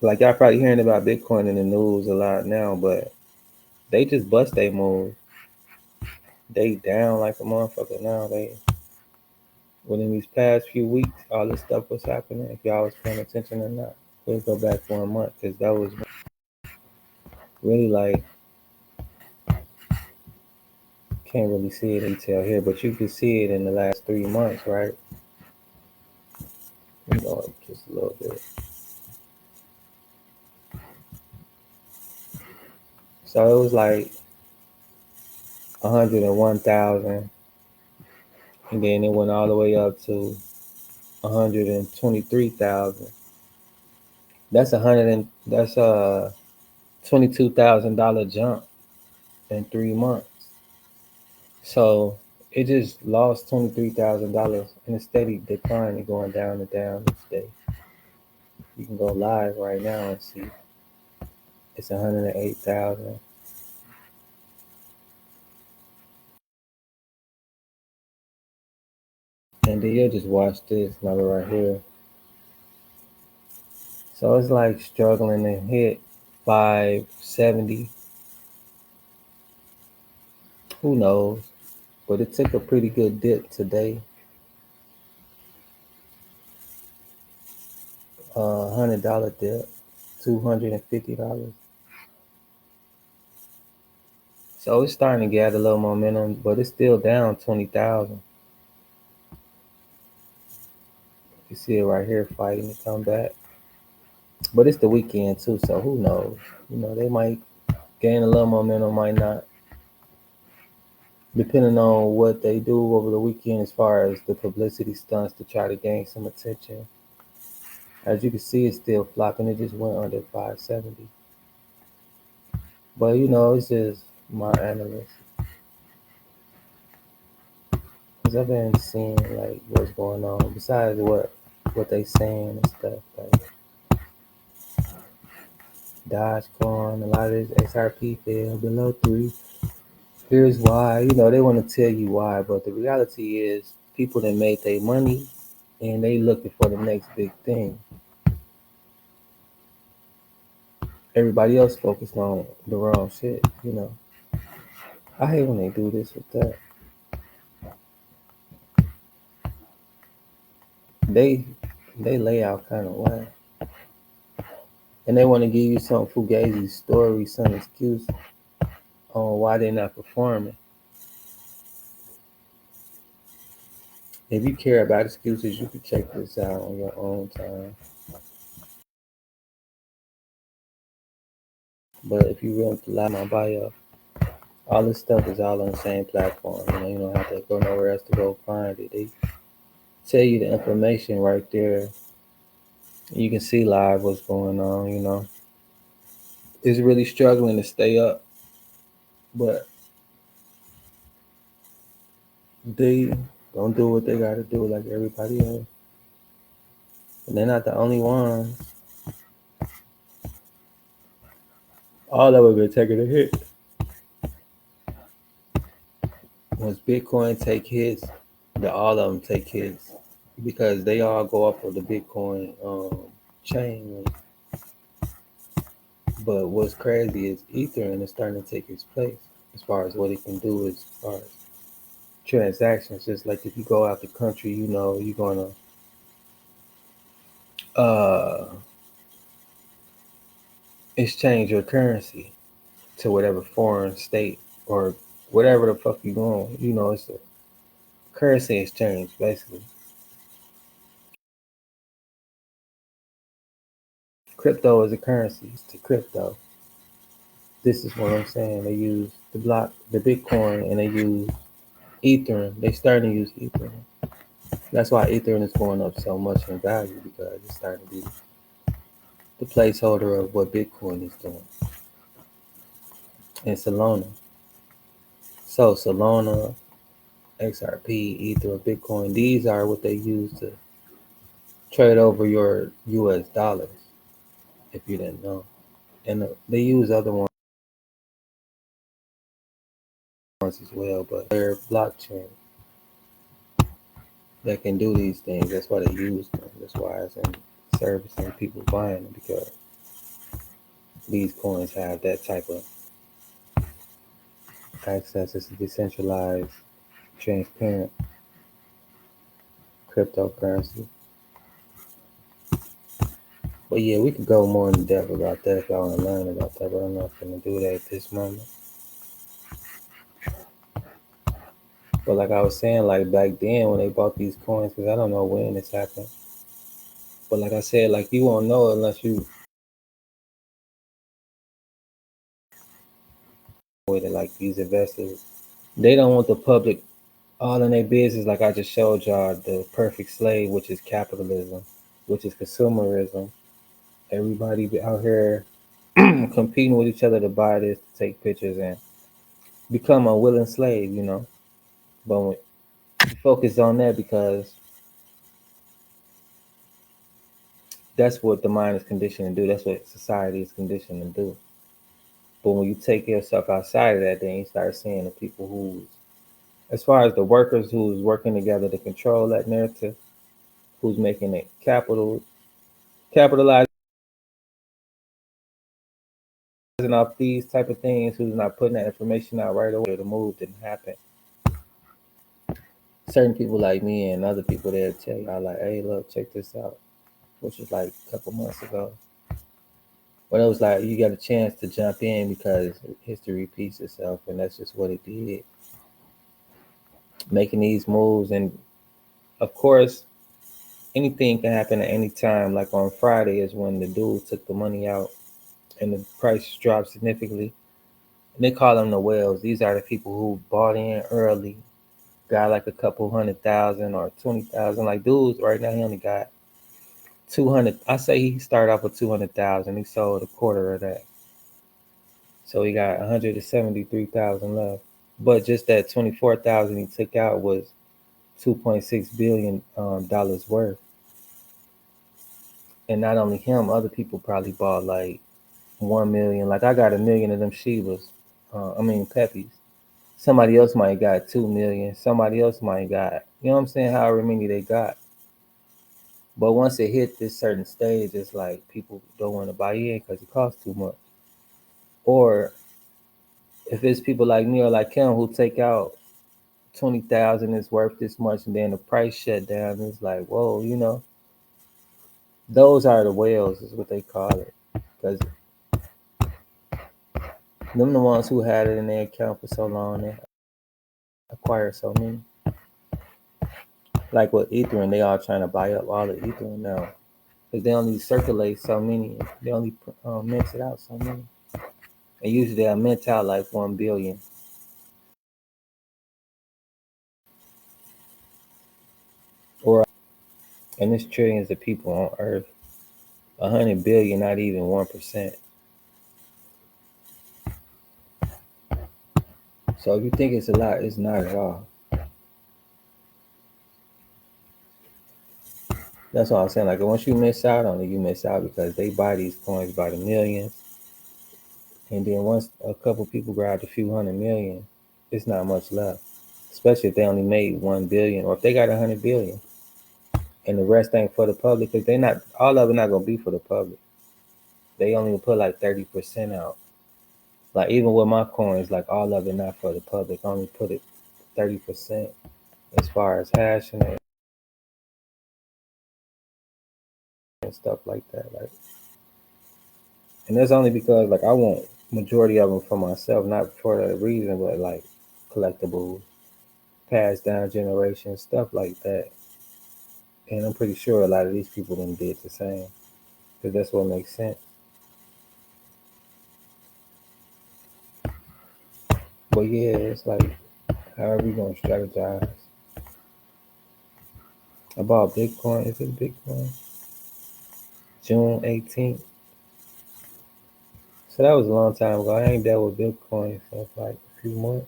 Like y'all probably hearing about Bitcoin in the news a lot now, but they just bust they move. They down like a motherfucker now. They within these past few weeks, all this stuff was happening. If y'all was paying attention or not, let's go back for a month because that was really like can't really see it in detail here, but you can see it in the last 3 months, right? Just a little bit. So it was like 101,000, and then it went all the way up to 123,000. That's a $22,000 jump in 3 months. So it just lost $23,000 in a steady decline and going down and down each day. You can go live right now and see it's 108,000. And then you'll just watch this number right here. So it's like struggling to hit 570. Who knows? But it took a pretty good dip today. $100 dip, $250. So it's starting to gather a little momentum, but it's still down 20,000. You see it right here fighting to come back. But it's the weekend too, so who knows? They might gain a little momentum, might not. Depending on what they do over the weekend as far as the publicity stunts to try to gain some attention. As you can see, it's still flopping. It just went under 570. But it's just my analyst. Because I've been seeing like what's going on besides what they saying and stuff. Like Dogecoin, a lot of this XRP fell below 3. Here's why. They want to tell you why, but the reality is people that made their money and they looking for the next big thing. Everybody else focused on the wrong shit. I hate when they do this with that. They they lay out kind of why. And they want to give you some fugazi story, some excuse on why they're not performing. If you care about excuses, you can check this out on your own time. But if you want to lie my bio, all this stuff is all on the same platform. You don't have to go nowhere else to go find it. They tell you the information right there. You can see live what's going on. It's really struggling to stay up, but they don't do what they got to do like everybody else. And they're not the only ones. All of them been taking a hit. Once Bitcoin take hits, all of them take hits because they all go off of the Bitcoin chain. But what's crazy is Ethereum is starting to take its place as far as what it can do as far as transactions. Just like if you go out the country, you're gonna exchange your currency to whatever foreign state or whatever the fuck you going. It's a currency exchange basically. Crypto is a currency. It's the crypto. This is what I'm saying. They use the Bitcoin, and they use Ethereum. They starting to use Ethereum. That's why Ethereum is going up so much in value because it's starting to be the placeholder of what Bitcoin is doing. And Solana. So Solana, XRP, Ether, Bitcoin, these are what they use to trade over your US dollars, if you didn't know. And they use other ones as well, but they're blockchain that can do these things. That's why they use them. That's why it's in service and people buying them because these coins have that type of access. It's a decentralized, transparent cryptocurrency. But yeah, we could go more in depth about that if y'all want to learn about that, but I'm not going to do that at this moment. But like I was saying, like back then when they bought these coins, because I don't know when this happened. But like I said, like you won't know unless you with it. Like these investors, they don't want the public all in their business. Like I just showed y'all the perfect slave, which is capitalism, which is consumerism. Everybody out here competing with each other to buy this, to take pictures, and become a willing slave. But when you focus on that because that's what the mind is conditioned to do. That's what society is conditioned to do. But when you take yourself outside of that, then you start seeing the people who, as far as the workers who's working together to control that narrative, who's making it capitalizing off these type of things, who's not putting that information out right away. The move didn't happen. Certain people like me and other people there tell you, like, hey, look, check this out, which is like a couple months ago. But it was like you got a chance to jump in because history repeats itself, and that's just what it did. Making these moves, and of course, anything can happen at any time. Like on Friday is when the dude took the money out, and the price dropped significantly. And they call them the whales. These are the people who bought in early, got like a couple 100,000 or 20,000. Like dudes, right now he only got 200. I say he started off with 200,000. He sold a quarter of that. So he got 173,000 left. But just that 24,000 he took out was 2.6 billion dollars worth. And not only him, other people probably bought like 1 million. Like I got 1 million of them Shivas. Peppies. Somebody else might got 2 million. Somebody else might got, you know what I'm saying, however many they got. But once it hit this certain stage, it's like people don't want to buy in because it costs too much. Or if it's people like me or like him who take out 20,000 is worth this much, and then the price shut down, it's like, whoa, those are the whales, is what they call it. Because them the ones who had it in their account for so long, they acquired so many. Like with Ethereum, they all trying to buy up all the Ethereum now. Because they only circulate so many. They only mint it out so many. And usually they'll mint out like 1 billion. Or, and there's trillions of people on Earth. 100 billion, not even 1%. So if you think it's a lot, it's not at all. That's what I'm saying. Like once you miss out on it, you miss out because they buy these coins by the millions. And then once a couple people grab a few 100 million, it's not much left. Especially if they only made 1 billion or if they got 100 billion. And the rest ain't for the public because they not, all of it not going to be for the public. They only put like 30% out. Like even with my coins, like all of it not for the public. I only put it 30% as far as hashing it and stuff like that. Like, and that's only because like I want majority of them for myself, not for that reason, but like collectibles, passed down generations, stuff like that. And I'm pretty sure a lot of these people done did the same because that's what makes sense. But yeah, it's like how are we gonna strategize about Bitcoin? Is it Bitcoin? June 18th. So that was a long time ago. I ain't dealt with Bitcoin for like a few months.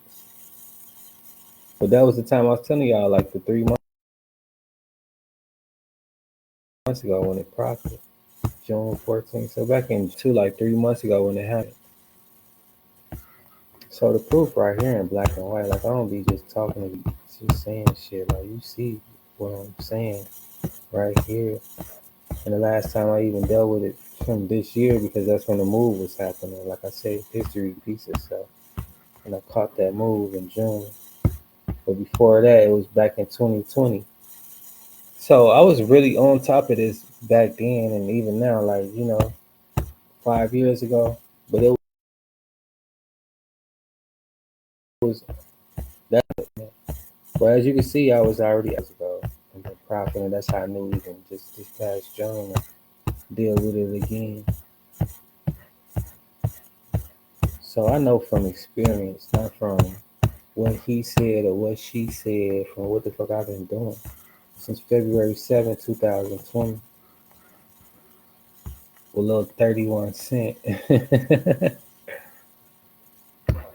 But that was the time I was telling y'all, like the 3 months ago when it profited. June 14th. So back in like 3 months ago when it happened. So the proof right here in black and white, like I don't be just talking, just saying shit. Like you see what I'm saying right here. And the last time I even dealt with it from this year because that's when the move was happening. Like I said, history repeats itself. And I caught that move in June. But before that, it was back in 2020. So I was really on top of this back then and even now, like, 5 years ago. But it was that. But as you can see, I was already as ago in the profit, and that's how I knew even just this past June deal with it again. So I know from experience, not from what he said or what she said, from what the fuck I've been doing since February 7th, 2020, with a little 31 cent.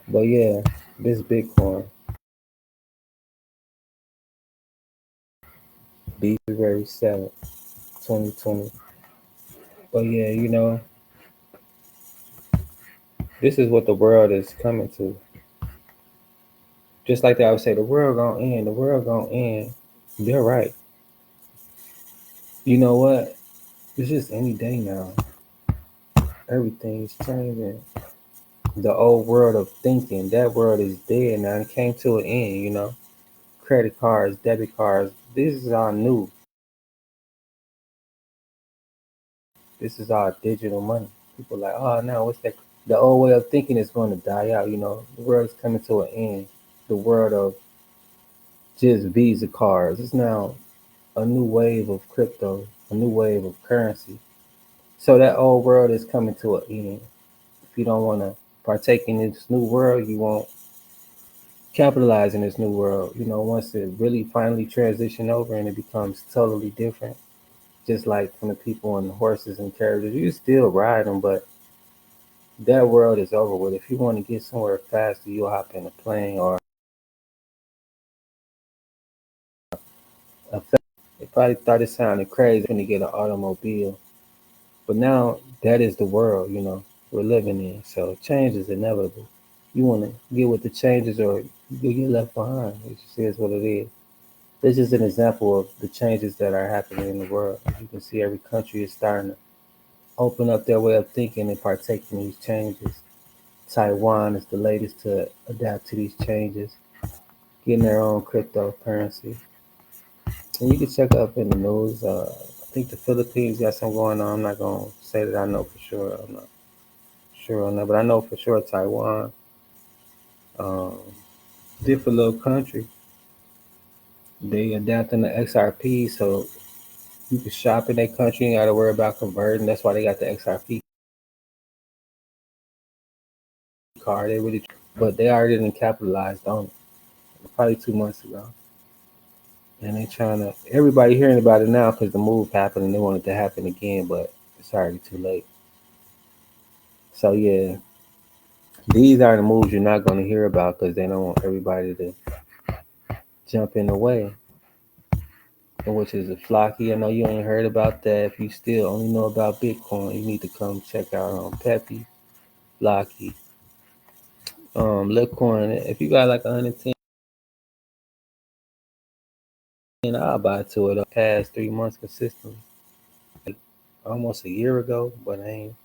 But yeah, this Bitcoin, February 7th, 2020. But yeah, this is what the world is coming to. Just like they always say, the world gonna end, the world gonna end. They're right. You know what? It's just any day now. Everything's changing. The old world of thinking, that world is dead now. It came to an end. Credit cards, debit cards. This is all new. This is all digital money. People like, oh no, what's that? The old way of thinking is going to die out. The world is coming to an end. The world of just Visa cards. It's now a new wave of crypto, a new wave of currency. So that old world is coming to an end. If you don't want to partake in this new world, you won't capitalize in this new world. Once it really finally transition over and it becomes totally different, just like from the people on the horses and carriages, you still ride them, but that world is over with. If you want to get somewhere faster, you'll hop in a plane or a. They probably thought it sounded crazy when you get an automobile, but now that is the world, we're living in. So change is inevitable. You want to get with the changes or you get left behind. It just is what it is. This is an example of the changes that are happening in the world. As you can see, every country is starting to open up their way of thinking and partake in these changes. Taiwan is the latest to adapt to these changes, getting their own cryptocurrency. And you can check up in the news. I think the Philippines got something going on. I'm not going to say that I know for sure. I'm not sure on that, but I know for sure Taiwan, um, different little country, they adapting the XRP so you can shop in that country. You ain't got to worry about converting. That's why they got the XRP card. They really, but they already didn't capitalize on it probably 2 months ago. And they trying to, everybody hearing about it now because the move happened and they want it to happen again, but it's already too late. So yeah, these are the moves you're not going to hear about because they don't want everybody to jump in the way. And which is a Flocky. I know you ain't heard about that. If you still only know about Bitcoin, you need to come check out Peppy, Flocky, Litcoin. If you got like 110, I'll buy to it. Past 3 months consistently, almost a year ago, but I ain't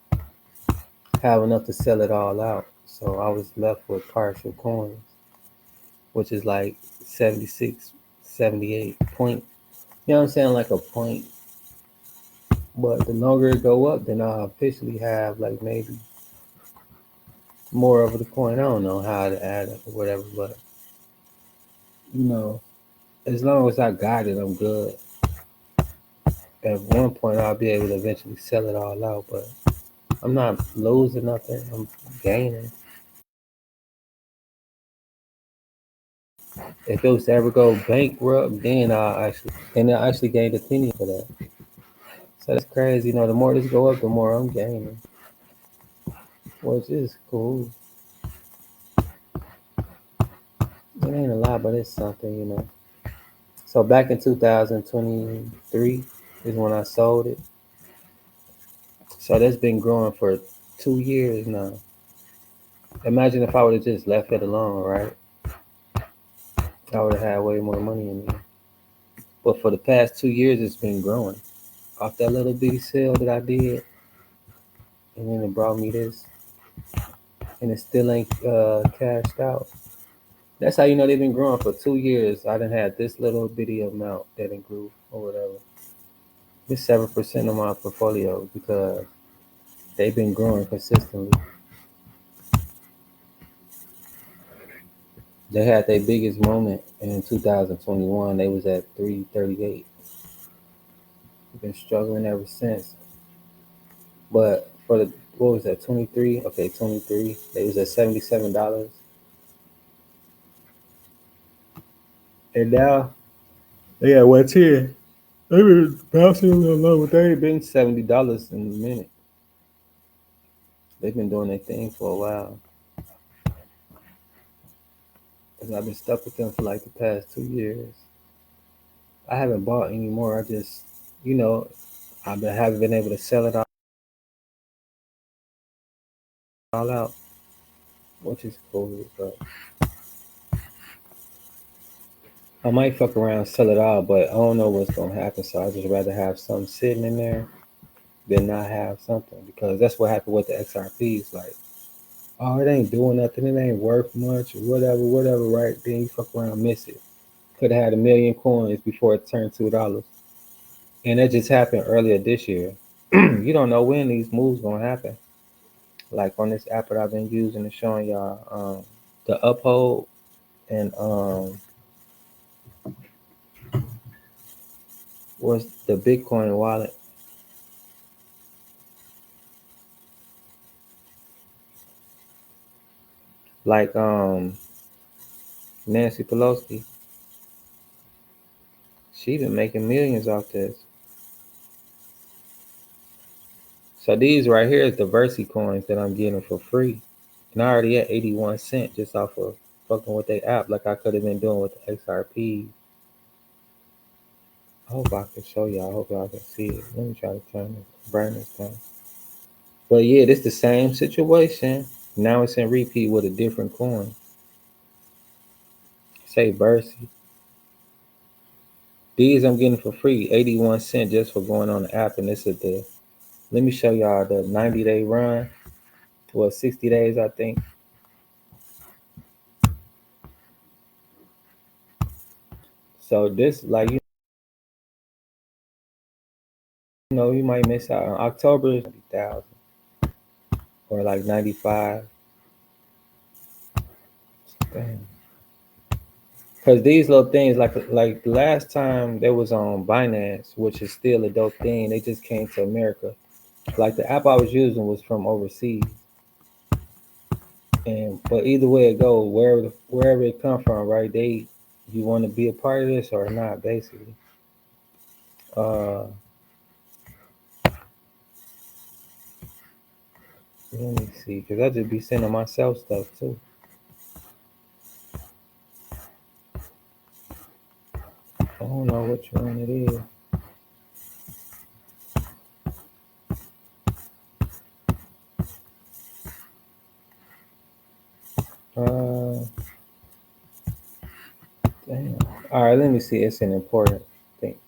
have enough to sell it all out. So I was left with partial coins, which is like 76, 78 point. You know what I'm saying? Like a point. But the longer it go up, then I'll officially have like maybe more of the coin. I don't know how to add it or whatever, but you know, as long as I got it, I'm good. At one point, I'll be able to eventually sell it all out, but I'm not losing nothing. I'm gaining. If it was to ever go bankrupt, then I'll actually gain a penny for that. So that's crazy. The more this go up, the more I'm gaining, which is cool. It ain't a lot, but it's something. So back in 2023 is when I sold it. So that's been growing for 2 years now. Imagine if I would have just left it alone, right? I would have had way more money in there. But for the past 2 years, it's been growing off that little bitty sale that I did, and then it brought me this, and it still ain't cashed out. That's how you know they've been growing for 2 years. I done had this little bitty amount that it grew or whatever. It's 7% of my portfolio because they've been growing consistently. They had their biggest moment in 2021. They was at 338. They've been struggling ever since. But for the what was that 23? Okay, 23. They was at $77, and now they at 110. They been bouncing a little low, but they ain't been $70 in a minute. They've been doing their thing for a while. Cause I've been stuck with them for like the past 2 years. I haven't bought anymore. I just, you know, haven't been able to sell it all out, which is cool. But I might fuck around, sell it all, but I don't know what's gonna happen. So I just rather have something sitting in there than not have something because that's what happened with the XRPs. Like, oh, it ain't doing nothing. It ain't worth much or whatever. Right? Then you fuck around, miss it. Could have had a million coins before it turned $2, and that just happened earlier this year. You don't know when these moves gonna happen. Like on this app that I've been using and showing y'all, the Uphold and what's the Bitcoin wallet. Like Nancy Pelosi, she been making millions off this. So these right here is the Versi coins that I'm getting for free. And I already at 81 cents just off of fucking with their app like I could have been doing with the XRP. I hope I can show y'all. I hope y'all can see it. Let me try to turn this, burn this down. But yeah, this the same situation. Now it's in repeat with a different coin. Say Versi. These I'm getting for free, 81 cents just for going on the app. And this is the, let me show y'all the 90-day run. Well, 60 days, I think. So this, like, you know, you might miss out on October 90,000 or like 95. Damn. Because these little things, like the last time they was on Binance, which is still a dope thing, they just came to America. Like the app I was using was from overseas. And but either way it goes, wherever it come from, right? You want to be a part of this or not, basically. Uh, Let me see, because I just be sending myself stuff too. I don't know which one it is. Uh, Damn. All right, let me see. It's an important thing.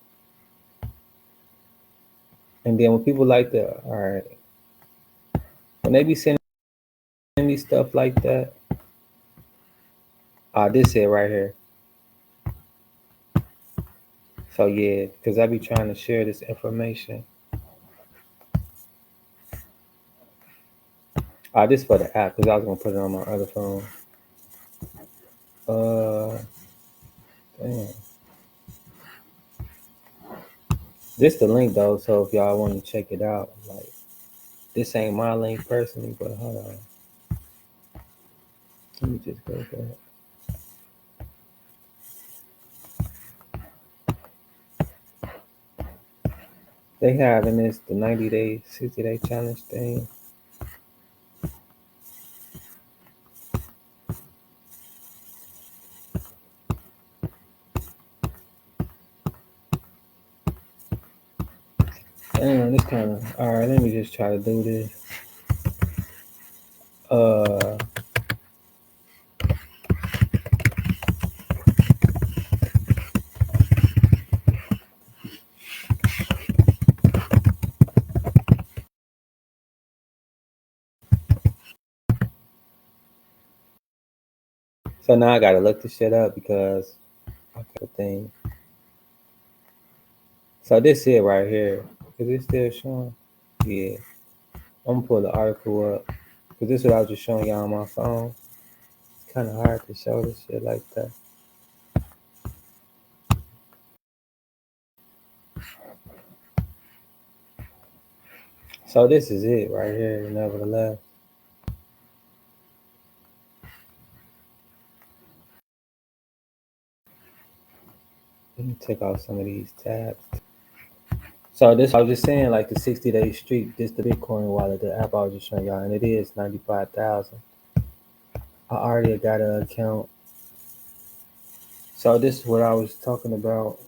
And then when people like the, all right, when they be sending me stuff like that, this it right here. So yeah, because I be trying to share this information. This for the app because I was gonna put it on my other phone. Uh, Damn. This the link though, so if y'all want to check it out, like this ain't my link personally, but hold on. Let me just go back. They having this the 90-day, 60-day challenge thing. Damn, this kind of all right. Let me just try to do this. Uh, so now I gotta look this shit up because I got a thing. So this it right here. Is it still showing? Yeah. I'm gonna pull the article up because this is what I was just showing y'all on my phone. It's kind of hard to show this shit like that. So this is it right here. Nevertheless, let me take off some of these tabs. So this I was just saying, like the 60-day streak. This the Bitcoin wallet, the app I was just showing y'all, and it is 95,000. I already got an account. So this is what I was talking about.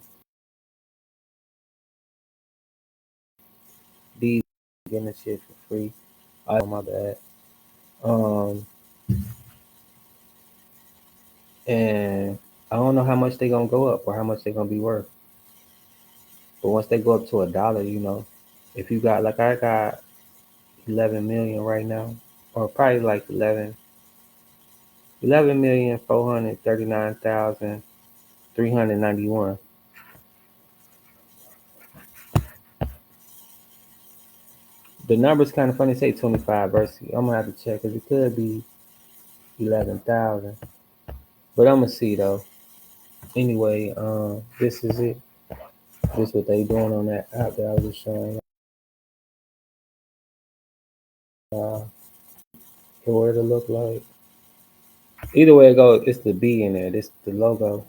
These getting the shit for free. Oh my bad. Um, and I don't know how much they gonna go up or how much they gonna be worth. But once they go up to $1, if you got like I got 11 million right now, or probably like 11,439,391. The number's kind of funny. Say 25 versus. I'm gonna have to check because it could be 11,000. But I'm gonna see though. Anyway, this is it. This what they doing on that app that I was just showing. What it look like. Either way it goes, it's the B in there. This the logo.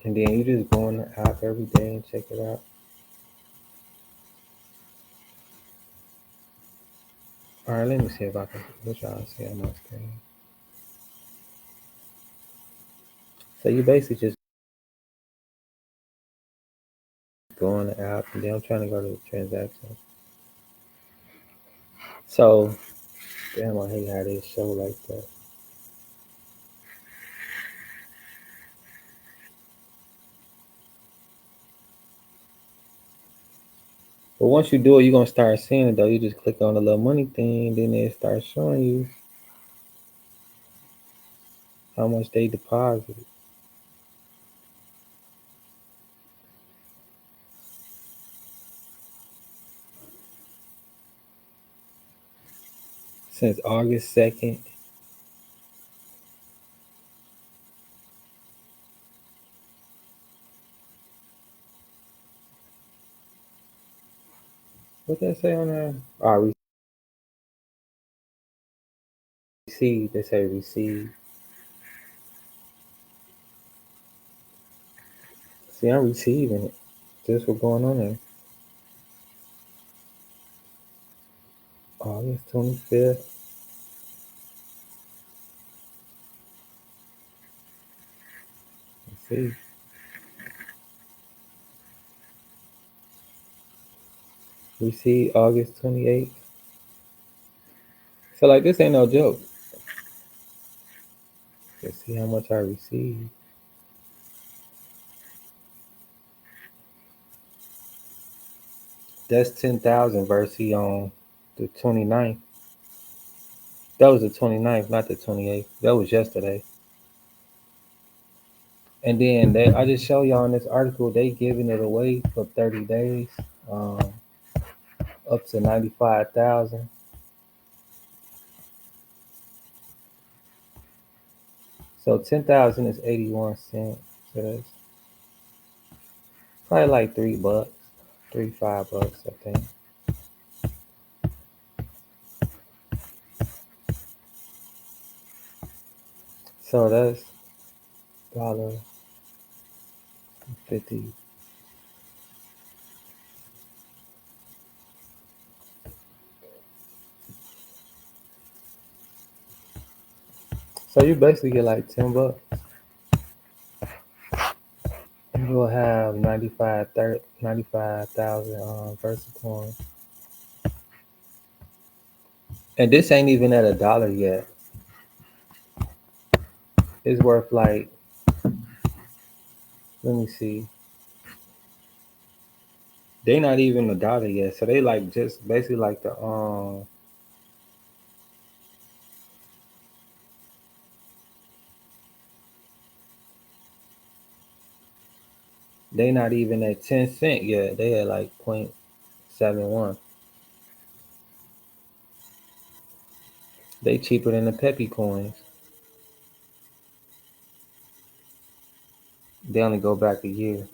And then you just go on the app every day and check it out. All right, let me see if I can what y'all see on my screen. So you basically just go on the app, and then I'm trying to go to the transactions. So, damn, I hate how they show like that. But once you do it, you're gonna start seeing it though. You just click on the little money thing, then it starts showing you how much they deposited. Since August 2nd. What they say on there? Receive. They say receive. See, I'm receiving it. Just what's going on there. August 25th. Let's see. Receive August 28th. So like this ain't no joke. Let's see how much I received. That's 10,000 versus on the 29th. That was the 29th, not the 28th. That was yesterday. And then I just show y'all in this article, they giving it away for 30 days, um, up to 95,000. So 10,000 is 81 cents. So that's probably like $3, 5 bucks, I think. So that's $1.50. So you basically get like $10. You will have 95,000 Versa coins. And this ain't even at $1 yet. It's worth like, let me see. They not even $1 yet. So they like just basically like they not even at 10 cent yet. They at like 0.71. They cheaper than the Peppy coins. They only go back a year.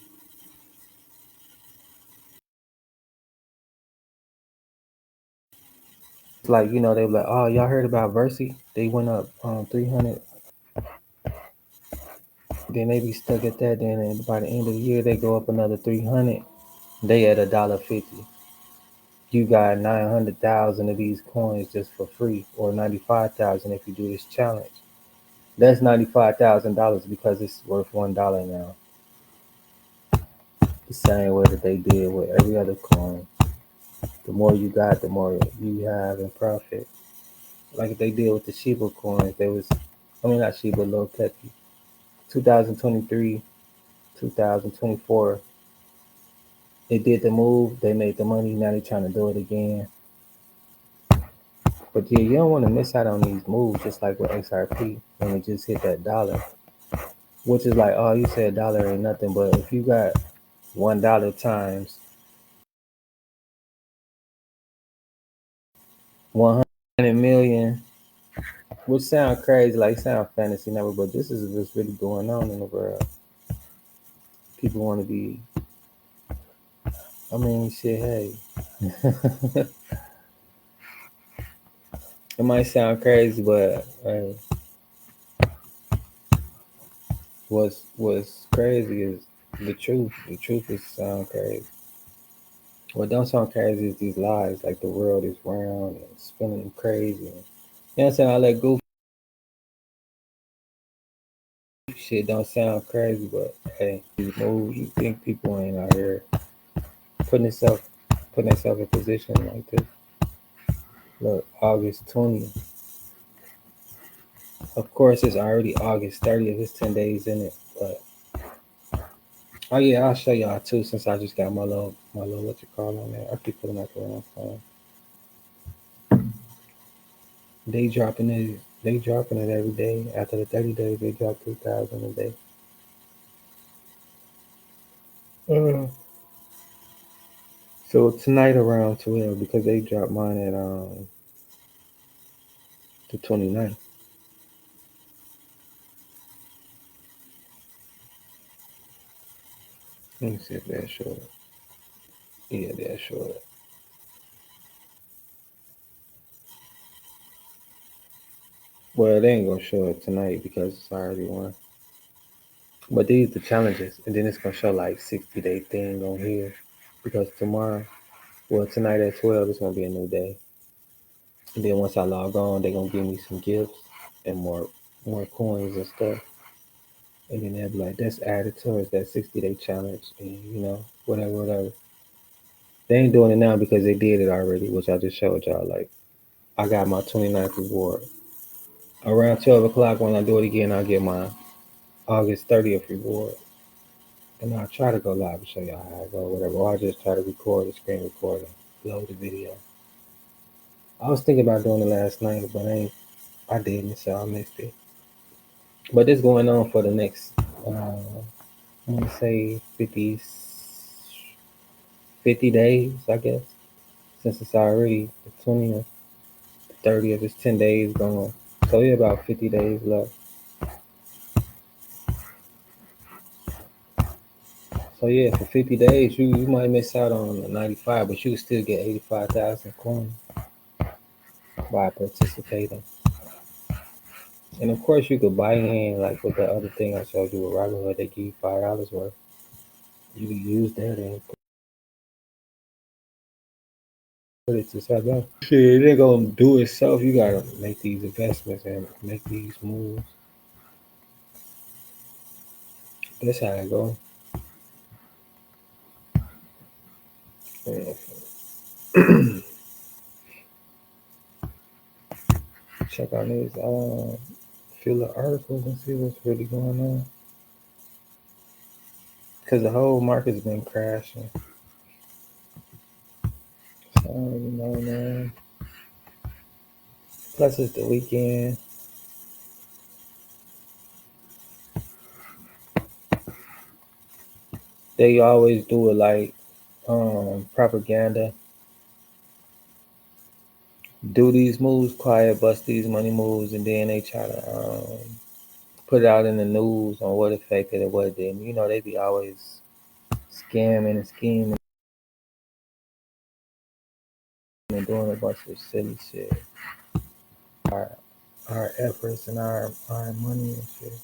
It's like, they were like, oh, y'all heard about Versi? They went up 300. Then they be stuck at that. Then by the end of the year, they go up another 300. They at $1.50. You got 900,000 of these coins just for free, or 95,000 if you do this challenge. That's $95,000 because it's worth $1 now. The same way that they did with every other coin. The more you got, the more you have in profit. Like they did with the Shiba coins. Not Shiba, Lil Peppy. 2023, 2024. They did the move. They made the money. Now they're trying to do it again. But yeah, you don't want to miss out on these moves, just like with XRP when it just hit that dollar, which is like, oh, you said dollar ain't nothing, but if you got $1 times 100 million, which sound crazy, like sound fantasy number, but this is what's really going on in the world. People want to be, I mean, shit, hey. It might sound crazy, but hey, what's crazy is the truth. The truth is sound crazy. What don't sound crazy is these lies, like the world is round and spinning crazy. And, you know what I'm saying? All that goofy shit don't sound crazy, but hey, these moves, you think people ain't out here putting themselves in position like this. Look, August 20th. Of course, it's already August 30th. It's 10 days in it. But oh yeah, I'll show y'all too. Since I just got my little what you call on there. I keep putting up the wrong phone. They dropping it every day. After the 30 days, they drop 2,000 a day. Uh, so tonight around 12 because they dropped mine at the 29th. Let me see if they're short. Yeah, they're short. Well, they ain't gonna show it tonight because it's already won. But these the challenges, and then it's gonna show like 60-day thing on here because tomorrow, well tonight at 12, it's gonna be a new day. And then once I log on, they're gonna give me some gifts and more coins and stuff. And then they'll be like, that's added towards that 60-day challenge, and whatever. They ain't doing it now because they did it already, which I just showed y'all. Like I got my 29th reward around 12 o'clock. When I do it again, I'll get my August 30th reward. And I'll try to go live and show y'all how I go, whatever. Or I'll just try to record a screen recording, load the video. I was thinking about doing it last night, but I didn't, so I missed it. But it's going on for the next, I want to say 50 days, I guess, since it's already the 20th, the 30th, it's 10 days gone. So yeah, about 50 days left. So yeah, for 50 days, you might miss out on the 95, but you can still get 85,000 coins by participating. And of course, you could buy in like with the other thing I showed you with Robinhood. They give you $5 worth. You can use that and put it to something. Shit, it ain't gonna do itself. You gotta make these investments and make these moves. That's how it go. Yeah. Check out these few little articles and see what's really going on. Cause the whole market's been crashing. So you know, man. Plus it's the weekend. They always do it like propaganda. Do these moves quiet, bust these money moves, and then they try to put it out in the news on what affected and what didn't. You know, they be always scamming and scheming and doing a bunch of silly shit. Our our efforts and our money and shit.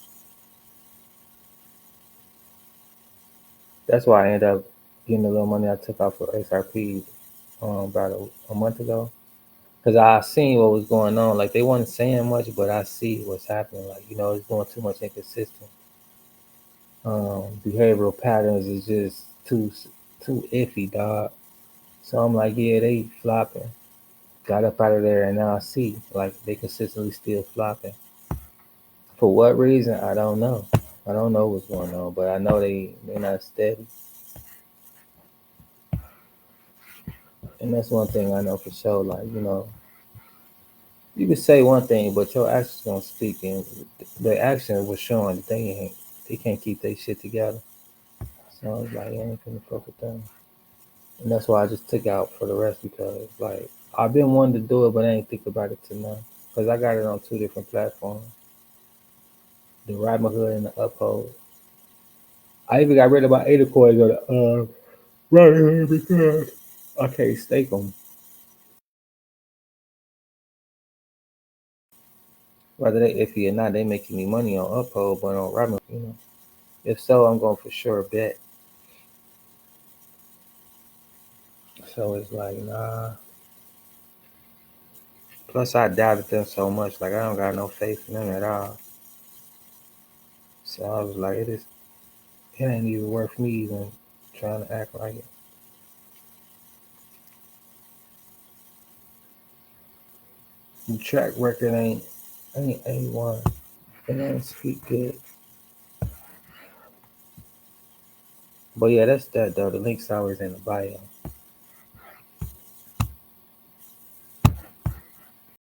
That's why I ended up getting the little money I took out for XRP about a month ago. Cause I seen what was going on. Like they wasn't saying much, but I see what's happening. Like it's doing too much inconsistent. Behavioral patterns is just too iffy, dog. So I'm like, yeah, they flopping. Got up out of there, and now I see like they consistently still flopping. For what reason? I don't know. I don't know what's going on, but I know they're not steady. And that's one thing I know for sure. Like You could say one thing, but your actions gonna speak, and the action was showing that they can't keep their shit together. So I was like, I ain't finna fuck with them. And that's why I just took out for the rest because like I've been wanting to do it, but I ain't think about it till now. Cause I got it on two different platforms, the Robinhood and the Uphold. I even got rid of my 80 coins on the Robinhood because I can't stake them. Whether they iffy or not, they making me money on Uphold, but on Robinhood, if so, I'm going for sure bet. So it's like, nah. Plus, I doubted them so much. Like, I don't got no faith in them at all. So I was like, it ain't even worth me even trying to act like it. The track record ain't A1. It ain't speak good. But yeah, that's that though. The link's always in the bio.